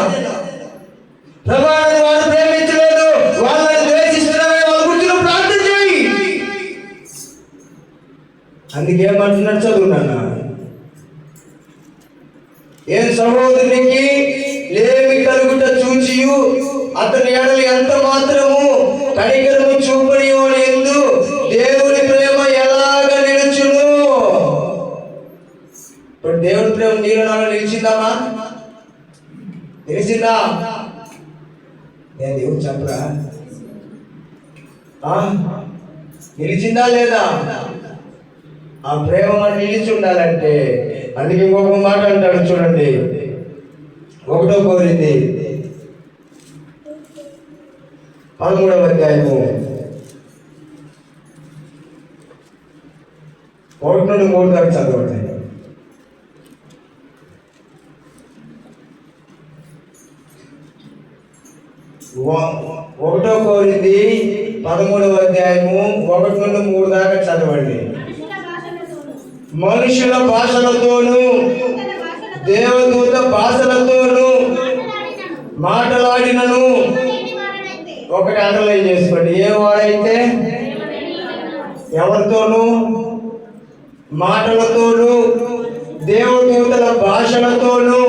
ప్రభావాన్ని వాళ్ళు ప్రేమించలేదు, వాళ్ళని ద్వేషిస్తున్నారని వాళ్ళ గురించి ప్రార్థన చేయి. అందుకేమంటున్నాడు చదువున్నాను. ఏం సహోదరునికి లేమి కలుగుట చూచియు అతని ఎడల ఎంత మాత్రము కనికరము చూపని ఎందు దేవుని ప్రేమ ఎలాగ నిలుచును. ఇప్పుడు దేవుడు ప్రేమ నీలో నాలో నిలిచిందామా? నిలిచిందా? నేను దేవుడు చెప్పరా? నిలిచిందా లేదా? ఆ ప్రేమ మనం నిలిచి ఉండాలంటే అందుకే ఇంకొక మాట అంటాడు చూడండి, 1 కొరింథీ 13వ అధ్యాయము 1 నుండి 3 దాకా చదవండి. 1 కొరింథీ 13వ అధ్యాయము 1 నుండి 3 దాకా చదవండి. మనుషుల భాషలతోనూ దేవదూత భాషలతోనూ మాటలాడినను, ఒకటి అండర్లైన్ చేసుకోండి, ఏ వాడైతే ఎవరితోనూ మాటలతోనూ దేవదూతల భాషలతోనూ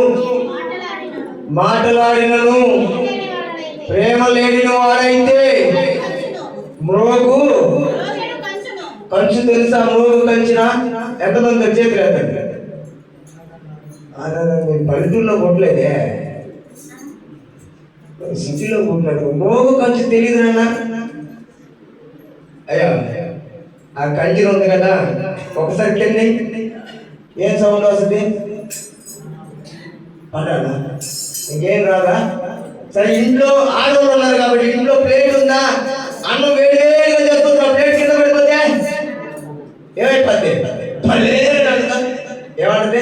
మాటలాడినను ప్రేమ లేని వాడైతే మ్రోగు కంచు తెలుసా? మ్రోగు కంచిన ఎంతమంది చేతులు ఎత్తండి. మీరు పల్లెటూరులో కొట్టలేదే, సిటీలో కొట్టినట్టు మ్రోగు కంచు తెలియదు నాన్న. అయ్యా ఆ కంచెలు ఉంది కదా, ఒకసారి కింద ఏం సౌండ్ వస్తుంది? పడాలా? ఇంకేం రాదా? సరే, ఇంట్లో ఆడవాళ్ళు ఉన్నారు కాబట్టి ఇంట్లో ప్లేట్ ఉందా? అన్నం వేడివేడిగా చేస్తున్నా, ప్లేట్ కింద పడిపోతే ఏమైపోద్ది? ఏమంటది?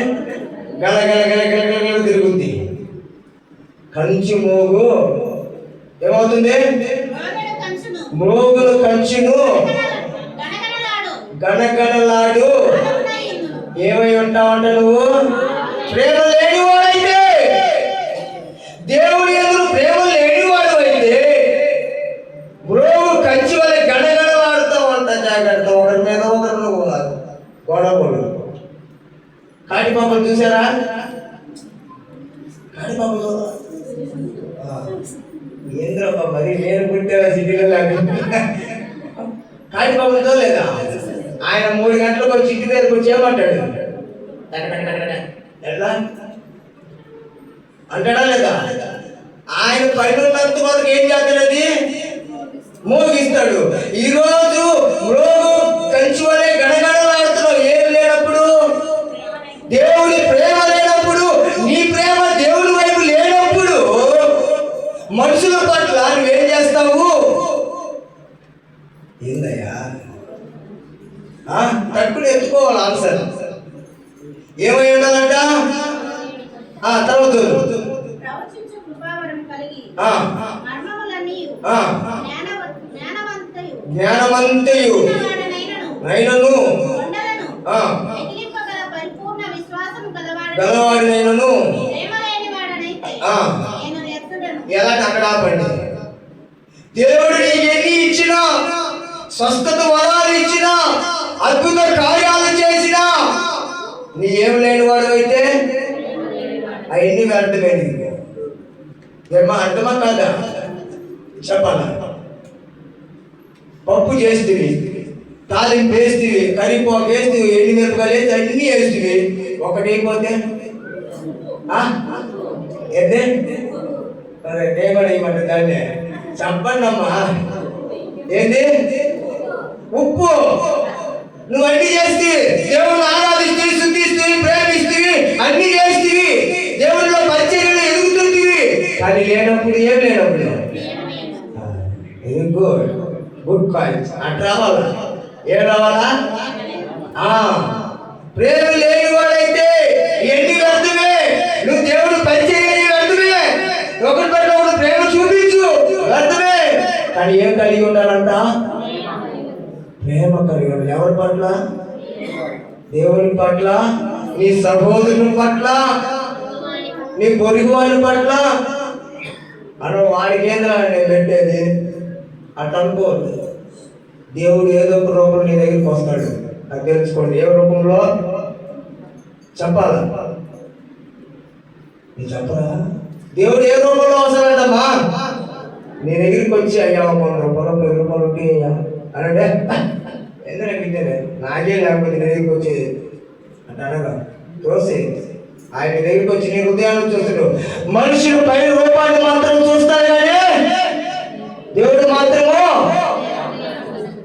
గల గల గల గల గల గల తిరుగుద్ది. కంచి మోగు ఏమవుతుంది? మోగుల కంచును గణగణలాడు ఏమై ఉంటావంట నువ్వు? ప్రేమ లేనివాడైతే, దేవుడి ఎదురు ప్రేమ లేనివాడు అయితే బ్రోగు కంచి వల్ల గణగణలాడుతావు అంట. జాగ్రత్త, ఒకరి మీద ఒకరు నువ్వు గొడవలు. కాటిపాపలు చూసారా? కాటిపాపలు ఏంద్రబ్బా, మరి నేను పుట్టారా సిటీలో? కాటిపాపలతో లేదా? ఆయన 3 గంటలకు వచ్చి ఇంటి దగ్గరకు వచ్చి ఏమంటాడు? ఎట్లా అంటాడా లేదా? ఆయన పైన ఉన్నంత వరకు ఏం చేస్తాడది? మోగిస్తాడు. ఈరోజు మ్రోగు కంచి వలె గణగణలాడుతున్నావు. ఏం లేనప్పుడు, దేవుడి ప్రేమ లేనప్పుడు, నీ ప్రేమ దేవుడి వైపు లేనప్పుడు మనుషుల పట్ల నువ్వేం చేస్తావు? ఏందయ్యా తక్కువ ఎత్తుకోవాలి ఆన్సర్. ఏమై ఉండాలంట? తర్వాత జ్ఞానమంతయు నైనను గలవాడినైనను ఎలాంటి అక్కడ ఆపండి. దేవుడు నీకు ఎన్ని ఇచ్చినా, స్వస్థత వరాలు ఇచ్చినా, అద్భుత కార్యాలు చేసినా, నీ ఏం లేని వాడు అయితే అవన్నీ వ్యర్థమైనది. ఏమా అర్థమా కాదా? చెప్పాలా? పప్పు చేస్తుంది, తాలింపు వేస్తుంది, కరివేపాకు వేస్తుంది, ఎండుమిరపకాయలు వేసి అన్నీ వేస్తుంది, ఒకటి అయిపోతే ఏదే కూడా ఇవ్వమంట. దాన్ని చెప్పండి అమ్మా. ఏంది? ఉప్పు. నువ్వు అన్ని చేస్తే దేవుని ఆరాధిస్తూ, స్తుతిస్తూ, ప్రేమిస్తూ, అన్ని చేస్తేవి, దేవుడిలో పరిచర్యలు ఎదుగుతుంటివి. కానీ లేనప్పుడు ఏం లేనప్పుడు గుడ్ కాయిన్స్ అట్లా రావాలా? ఏం రావాలా? ప్రేమ లేని వాడైతే ఎన్ని వ్యర్థమే. నువ్వు దేవుడు పరిచర్య వ్యర్థమే. ఒకరి పట్ల ఒకరు ప్రేమ చూపించు వ్యర్థమే. కానీ ఏం కలిగి ఉండాలంట? ప్రేమ కలిగి ఉండాలి. ఎవరి పట్ల? దేవుని పట్ల, నీ సహోదరుని పట్ల, నీ పొరుగు వారి పట్ల. వాడికి ఏంద్రా నేను పెట్టేది అట్లా అనుకోవద్దు. దేవుడు ఏదో ఒక రూపంలో నీ దగ్గరికి వస్తాడు, అది తెలుసుకోండి. ఏ రూపంలో చెప్పాలా? నీ చెప్పరా? దేవుడు ఏ రూపంలో వస్తాడంటమ్మా? నీ దగ్గరికి వచ్చి అయ్యా 100 రూపాయలు 10 రూపాయలు ఉంటే అనంటే ఎందుకంటే నాకే లేకపోతే నీ దగ్గరికి వచ్చేది అంటే అనగా తోసే ఆయన దగ్గరికి వచ్చి నీ హృదయాన్ని చూస్తాడు. మనుషులు పై రూపాన్ని మాత్రం చూస్తారు కానీ దేవుడు మాత్రము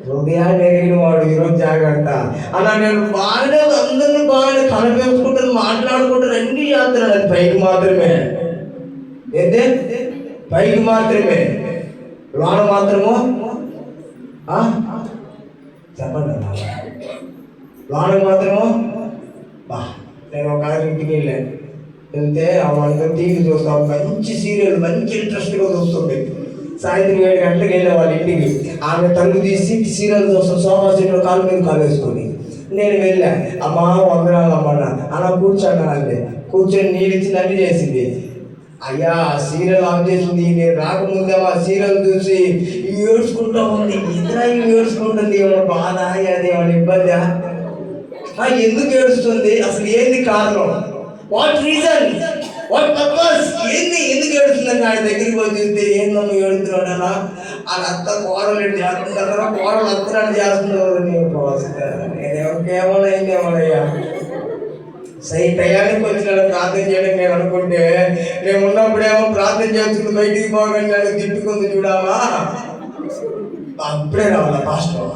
హృదయాన్ని ఎరిగిన వాడు. ఈరోజు జాగ్రత్త అలా నేను బాగానే అందరినీ బాగానే కనిపించుకుంటాను, మాట్లాడుకుంటాను, అన్ని చేస్తున్నాను. అది పైకి మాత్రమే. ఏంటే పైకి మాత్రమే, లోన మాత్రము చెప్పండి. లోన మాత్రము నేను ఒక ఇంటికి వెళ్తే వాళ్ళందరూ టీవీ చూస్తాం, మంచి సీరియల్, మంచి ఇంట్రెస్ట్గా చూస్తుండే. సాయంత్రం 7 గంటలకు వెళ్ళే వాళ్ళ ఇంటికి. ఆమె తలుపు తీసి సీరియల్ చూస్తాం, సోఫా సీట్లో కాలు మీద కాలు వేసుకొని. నేను వెళ్ళా, అమ్మా వందనాలు అమ్మన్నా అలా కూర్చోండి. కూర్చొని నీళ్ళు ఇచ్చి అన్ని చేసింది. అయ్యా సీరియల్ ఆఫ్ చేసింది. నేను రాకముందే ఆ సీరియల్ చూసి ఏడ్చుకుంటా ఉంది. ఇద్దరు ఏడ్చుకుంటుంది. ఏమన్నా బాధ, అదేమన్నా ఇబ్బంది, ఎందుకు ఏడుస్తుంది, అసలు ఏంది కారణం, వాట్ రీజన్, వాట్ పర్పస్, ఏంది ఎందుకు ఏడుస్తుందని ఆయన దగ్గరికి పోయి చూస్తే ఏందమ్మా ఏడుతున్నాడు అలా. వాళ్ళ అత్త కోడలు ఎటు చేస్తుంటారా, కోడలు అత్తనాడు చేస్తున్నారు. నేను కేవలయ్యా సై టయానికి వచ్చినాడు ప్రార్థన చేయడం. నేను అనుకుంటే నేను ఉన్నప్పుడేమో ప్రార్థన చేస్తుంది, బయటికి పోగానే నన్ను తిట్టుకుంది చూడామా. అప్పుడే రావాలా పాస్టర్,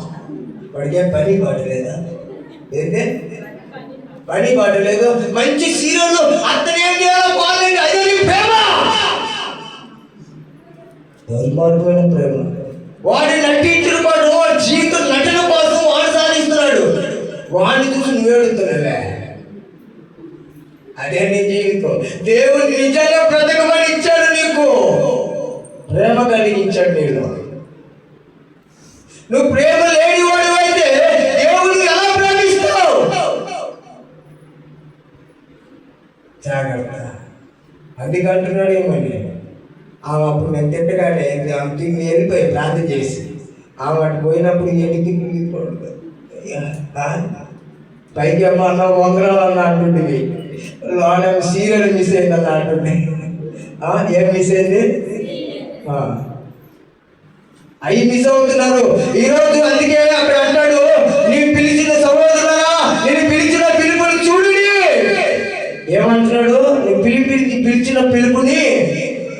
వాడికే పని పడలేదా, ఏంటే పని పడలేదు. మంచి సీరియల్ అతనేం చేయాలో బాగాలేదు, అదే నీ ప్రేమ, దౌర్భాగ్యమైన ప్రేమ. వాడి నటించిన పాటు వాడి జీవితం నటన కోసం వాడు సాధిస్తున్నాడు. వాడిని చూసి నువ్వు ఏడుతున్నావే, అదే నీ జీవితం. దేవుడు నిజంగా బ్రతకమని ఇచ్చాడు, నీకు ప్రేమ కలిగించాడు. నువ్వు ప్రేమ లేని వాడు అయితే దేవుడిని ఎలా ప్రేమిస్తావు? జాగ్రత్త. అందుకంటున్నాడు ఏమని, ఆమె అప్పుడు నేను తిట్టగానే వెళ్ళిపోయి ప్రార్థన చేసి ఆమె అటు పోయినప్పుడు ఎనికి పైకి అమ్మ అన్న వందనాలు అన్న అంటుండేవి, లోన సీరియల్ మిస్ అయింది అన్న అంటుండే. ఏం మిస్ అయింది? అవి మిస్ అవుతున్నారు ఈరోజు. అందుకే అక్కడ అంటాడు, నీ పిలిచిన సహోదరులారా, నేను పిలిచిన పిలుపుని చూడుడి. ఏమంటున్నాడు? నువ్వు పిలిచిన పిలుపుని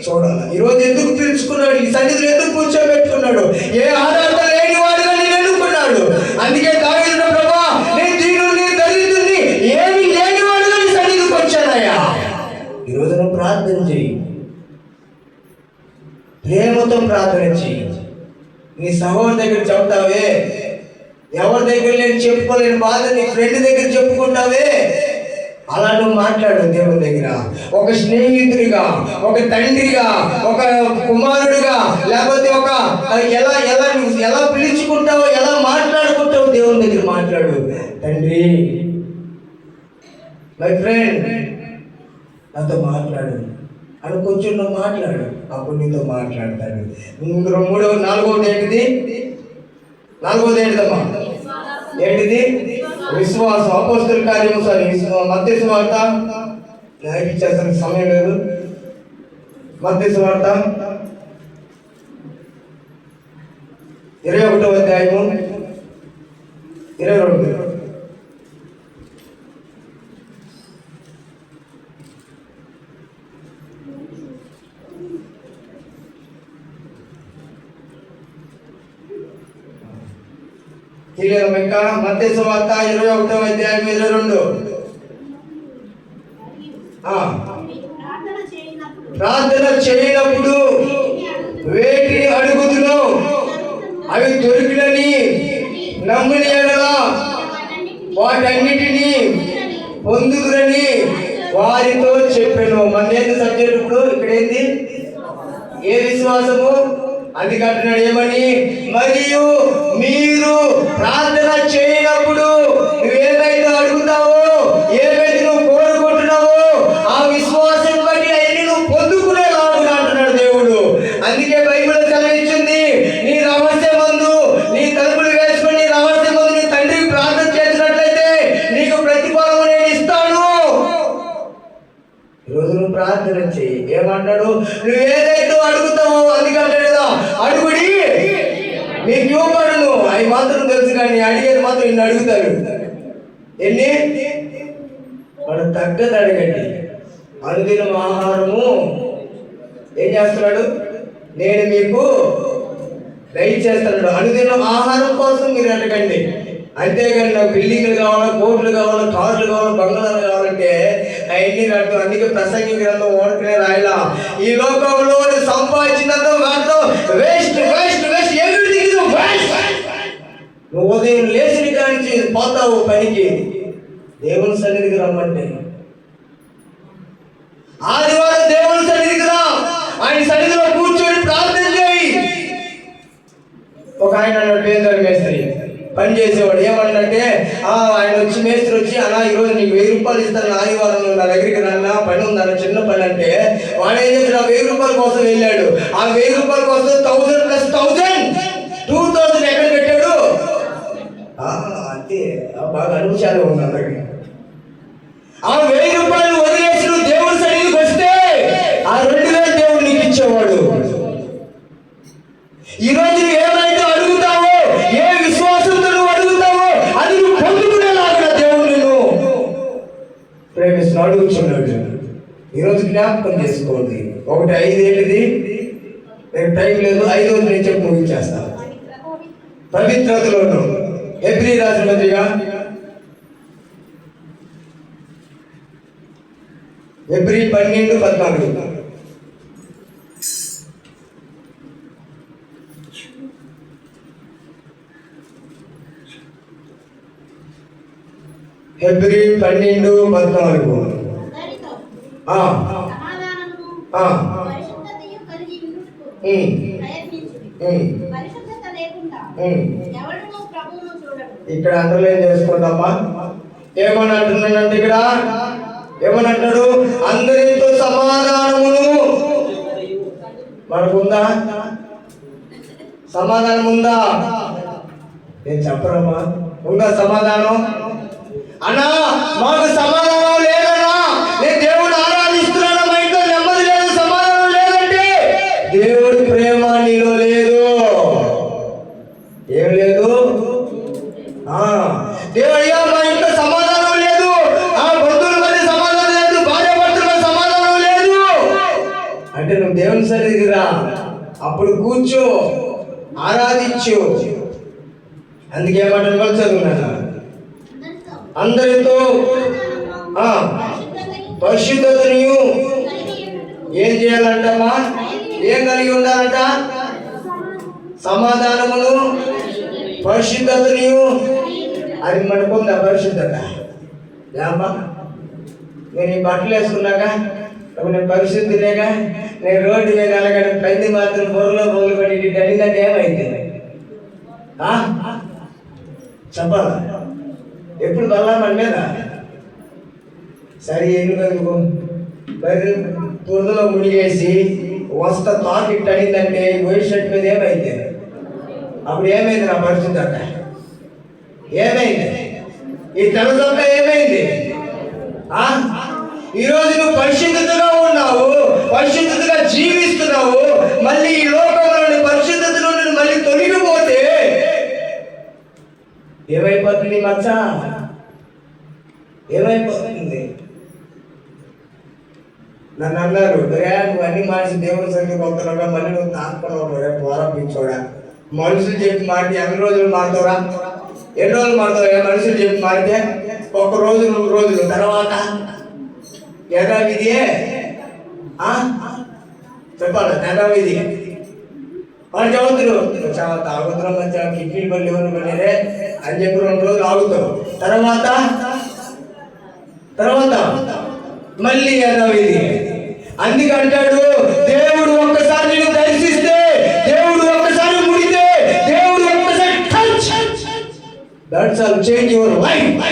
చూడాలి. ఈరోజు ఎందుకు పిలుచుకున్నాడు? ఈ సన్నిధిలో ఎందుకు కూర్చోబెట్టుకున్నాడు? ఏ ఆధారత లేని వాడిగా నేను ఎన్నుకున్నాడు. అందుకే దావీదు, ప్రభువా నేను దీనుని దరిద్రుని ఏమి లేని వాడిగా నీ సన్నిధికి వచ్చానయ్యా. ఈరోజు నువ్వు ప్రార్థన చెయ్యి, ప్రేమతో ప్రార్థన చెయ్యి. నీ సహోదరు దగ్గర చెప్తావే, ఎవరి దగ్గర నేను చెప్పుకోలేని బాధ నీ ఫ్రెండ్ దగ్గర చెప్పుకుంటావే, అలా నువ్వు మాట్లాడు దేవుని దగ్గర. ఒక స్నేహితుడిగా, ఒక తండ్రిగా, ఒక కుమారుడిగా, లేకపోతే ఒక ఎలా ఎలా నువ్వు ఎలా పిలుచుకుంటావో, ఎలా మాట్లాడుకుంటావో దేవుని దగ్గర మాట్లాడు. తండ్రి, మై ఫ్రెండ్ నాతో మాట్లాడు అని కొంచెం నువ్వు మాట్లాడు, అప్పుడు నీతో మాట్లాడతాడు. నాలుగోది ఏంటిది? ఏంటిదమ్మా? ఏంటిది? విశ్వాసం. అపోస్తలుల కార్యము, మత్తయి సువార్త, ఇచ్చేస్తానికి సమయం లేదు. మత్తయి సువార్త 21వ అధ్యాయము 22. ఇంకా మత్తయి సువార్త 21వ అధ్యాయం 22. ప్రార్థన చేయనప్పుడు వేటిని అడుగుదులో అవి దొరికినని నమ్మిన యెడల వాటన్నిటినీ పొందుదురని వారితో చెప్పాను. మన ఏంది సబ్జెక్ట్ ఇప్పుడు? ఇక్కడ ఏంది? ఏ విశ్వాసము? అందుకంటున్నాడు ఏమని, మరియు మీరు ప్రార్థన చేయనప్పుడు నువ్వేదైతే అడుగుతావో, ఏవైతే నువ్వు కోరుకుంటున్నావో ఆ విశ్వాసం బట్టి అవన్నీ నువ్వు పొందుకునేలాగా అంటున్నాడు దేవుడు. అందుకే బైబిల్ సెలవిచ్చింది, నీ రహస్యమందు నీ తలుపులు వేసుకొని నీ రహస్యమందు నీ తండ్రికి ప్రార్థన చేసినట్లయితే నీకు ప్రతిఫలము నేను ఇస్తాను. ఈరోజు నువ్వు ప్రార్థన చేయి. ఏమంటాడు? నువ్వు ఏదైతే అడుగుతావో, అందుకంటాడు కదా, అడుగుడి నీకు ఇవ్వబడును. అవి మాత్రం తెలుసు, కానీ అడిగేది మాత్రం ఇన్ని అడుగుతారు. ఎన్ని? వాడు తగ్గదు, అడగండి. అనుదినం ఆహారము ఏం చేస్తున్నాడు? నేను మీకు దయచేస్తున్నాడు. అనుదినం ఆహారం కోసం మీరు అడగండి. అంతేగాని నాకు బిల్డింగ్లు కావాలా, కోట్లు కావాలా, కార్లు కావాలా, బంగాళాలు కావాలంటే అవన్నీ కడతాం. అందుకే ప్రసంగి గ్రంథం ఓడకనే రాయలా. ఈ లోకంలో సంపాదించినంత వాటితో waste waste waste everything is waste. నువ్వు ఉదయం లేచిన కానించి పోతావు పనికి, దేవుని సన్నిధికి రమ్మంటే. ఆదివారం దేవుని సన్నిధికి రా, ఆయన సన్నిధిలో కూర్చొని ప్రార్థన చేయి. ఒక ఆయన అన్నాడు, పేదవాడి మేస్త్రి పని చేసేవాడు. ఏమన్నంటే ఆయన వచ్చి మేస్త్రి వచ్చి, అలా ఈరోజు నీకు 1000 రూపాయలు ఇస్తాను, ఆదివారం నా దగ్గరికి రన్నా, పని ఉందన్న, చిన్న పని అంటే వాడు ఏం చేస్తాడు? ఆ 1000 రూపాయల కోసం వెళ్ళాడు. ఆ 1000 రూపాయల కోసం 1000 + 1000 2000 ఎక్కడ పెట్టాడు? అంతే, బాగా అనుచారం ఉంది అందరికి. ఆ 1000 రూపాయలు వదిలేసి నువ్వు దేవుడి సన్నిధికి వస్తే ఆ 2000 దేవుడు నీకు ఇచ్చేవాడు. ఈరోజు నువ్వు ఏమైతే అడుగుతావో, ఏ విశ్వాసంతో నువ్వు అడుగుతావో అది నువ్వు పొందుకునేలాగా దేవుడు నిన్ను ప్రేమిస్తున్నాడు, అడుగుతున్నాడు. ఈరోజు జ్ఞాపకం చేసుకోండి. 1:5 ఏంటిది? నేను టైం లేదు, 5 నేను చెప్పి ముగించేస్తాను. పవిత్రతలోను హెబ్రీ రాసిన పత్రిక హెబ్రీ 12:14. హెబ్రీ 12:14. ఇక్కడ అండర్లైన్ చేసుకుందామా? ఏమని అంటున్నాడంటే, ఇక్కడ ఏమని అంటాడు? అందరితో సమాధానమును మనకుందా? సమాధానం ఉందా? నేను చెప్పరమ్మా, ఉందా సమాధానం? అన్నా మాకు సమాధానం లేదన్నా, నేను దేవుడు ఆరాధిస్తున్నాను, మా ఇంట్లో నెమ్మది లేదు, సమాధానం లేదంటే దేవుడి ప్రేమ నీలో లేదు. ఏం లేదు? దేవుడు, అయ్యా మా ఇంట్లో సమాధానం లేదు, ఆ బంధువుల మధ్య సమాధానం లేదు, భార్య భర్తల మధ్య సమాధానం లేదు అంటే నువ్వు దేవుని సన్నిధికి రా, అప్పుడు కూర్చో, ఆరాధించు. అందుకేమంటారు? వాళ్ళు చదువున్నాను, అందరితో పరిశుద్ధతను ఏం చేయాలంటమ్మా? ఏం కలిగి ఉండాలంట? సమాధానమును పరిశుద్ధతను. అది మనకుందా పరిశుద్ధత? ఏమ్మా, నేను ఈ బట్టలు వేసుకున్నాక నేను పరిశుద్ధిలేగా, నేను రోడ్డు మీద వెళ్ళగానే పంది మాత్రం బొర్రలో బొగ్గులు పడి అడిగిందంటే ఏమైంది? చెప్పాలా? ఎప్పుడు బల్లా మన మీద సరే ఎందుకు బయట తురదలో మునిగేసి వస్త తాకిట్టు అడిగిందంటే వైట్ షర్ట్ మీద ఏమైంది? అప్పుడు ఏమైంది? నా పరిస్థితి ఏమైంది? ఈ తెల్లదొక్క ఏమైంది? ఈరోజు నువ్వు పరిశుద్ధతగా ఉన్నావు, పరిశుద్ధతగా జీవిస్తున్నావు, మళ్ళీ ఈ లోకంలోని పరిశుద్ధత నుండి మళ్ళీ తొలగిపోతే ఏమైపోతుంది? మచ్చ ఏమైపోతుంది? నన్ను అన్నారు, నువ్వు అన్ని మనిషి దేవుని సన్నిధికి వస్తున్నావుగా, మళ్ళీ నువ్వు తాకున్నావు రేపు పోరాపించోడా? మనుషులు చెప్పి మారితే ఎన్ని రోజులు మారుతావురా? ఎన్ని రోజులు మారుతావు? మనుషులు చెప్పి మారితే 1 రోజు 2 రోజులు తర్వాత యథావిధియే చెప్పాలి. యథావిధి వాళ్ళు చదువుతురు, చాలా తాగుతున్నాం, మంచిగా కిడ్నీ పళ్ళు ఎవరు పడిరే అని చెప్పి 2 రోజులు ఆగుతావు, తర్వాత మళ్ళీ యథావిధి. అందుకంటాడు దేవుడు ఒక్కసారి నేను దర్శిస్తే, దేవుడు ఒక్కసారి ముడితే, దేవుడు ఒక్కసారి touch, that's all change your life.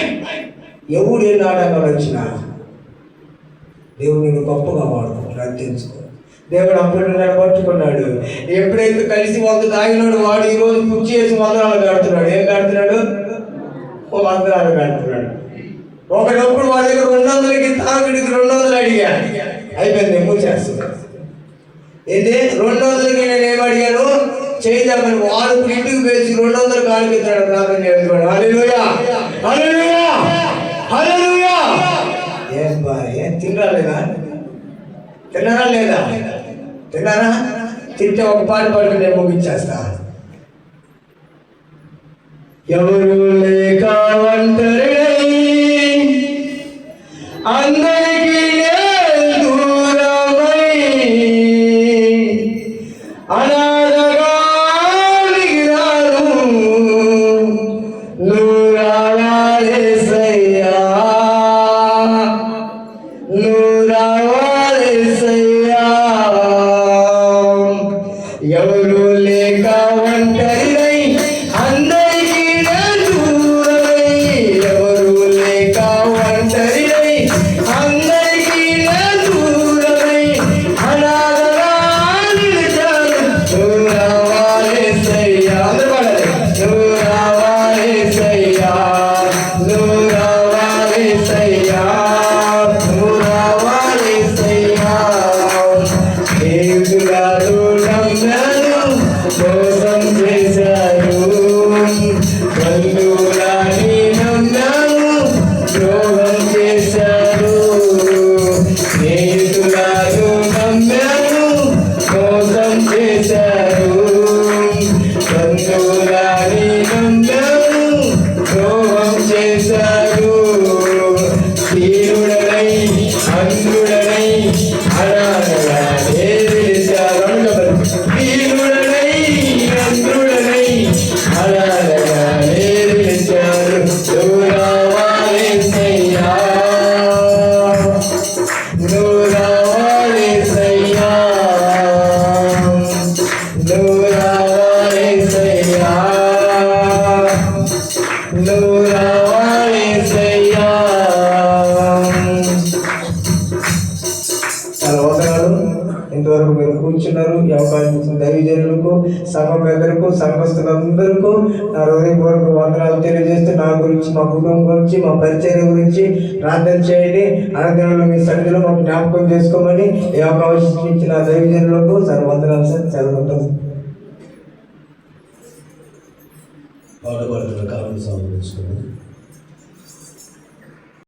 ఎవడు ఏ నాటకాలు వచ్చినా దేవుడు నేను గొప్పగా వాడుకుంటున్నాడు, తెలుసుకో. దేవుడు అప్పుడు పట్టుకున్నాడు. ఎప్పుడైతే కలిసి 100 తాగినాడు వాడు ఈరోజు కుర్చీ చేసి మందిరాలు కడుతున్నాడు. ఏం కడుతున్నాడు? మందిరాలు కడుతున్నాడు. ఒకటప్పుడు వాడి దగ్గర 200కి తాగుడికి 200 అడిగా, అయిపోయింది, మూసేస్తున్నాడు. ఏంటి 200కి నేను ఏం అడిగాను? చేద్దామని వాడు ఇంటికి వేసి 200 కానిపిస్తాడు. ప్రార్థన చేసుకోండి. హల్లెలూయా, హల్లెలూయా, హల్లెలూయా. ఏం తినరాలేదా? తిన్నారా లేదా? తిన్నారా? తింటే ఒక పాట పాడుకుని నేను ముగించేస్తా. ఎవరు లేక ఒంటరినై అందరికీ దూరమై అనాథగా మిగిలాను, నువ్వు రావాలేసయ్యా, నువ్వు రావాలేసయ్యా. ఎవరు లేక ఒంటరినై అందరికీ దూరమై, ఎవరు లేక ఒంటరినై అందరికీ దూరమై అనాథగా నిలిచాను, నువ్వు రావాలేసయ్యా. అందరూ పాడాలి. నువ్వు రావాలేసయ్యా, నువ్వు రావాలేసయ్యా, నువ్వు రావాలేసయ్యా. స్నేహితురాలు నమ్మాను, మోసం చేశారు, బంధువులని నమ్మాను, ద్రోహం చేశారు. స్నేహితురాలు నమ్మాను, మోసం చేశారు, బంధువులని నమ్మాను, ద్రోహం చేశారు. తీరుడనై అంధుడనై అనాథగా నిలిచారు. తీరుడనై అంధుడనై అనాథగా నిలిచారు, నువ్వు రావాలేసయ్యా, నువ్వు రావాలేసయ్యా, నువ్వు రావాలేసయ్యా, నువ్వు రావాలేసయ్యా. చాలా వందనాలు. ఇంతవరకు మీరు కూర్చున్నారు. ఈ అవకాశం ఇచ్చిన దైవజనులకు, సంఘ పెద్దలకు, సంఘస్థులందరికీ నా హృదయపూర్వక వందనాలు తెలియజేస్తూ నా గురించి, మా కుటుంబం గురించి, మా పరిచర్య గురించి ప్రార్థన చేయండి. అనంతరంలో మీ సన్నిధిలో మాకు జ్ఞాపకం చేసుకోమని ఈ అవకాశం ఇచ్చిన దైవజనులకు చాలా వందనాలు సార్. చాలా ఉంటుంది. పాట పాడుతున్న కారణం సమర్పించుకోండి.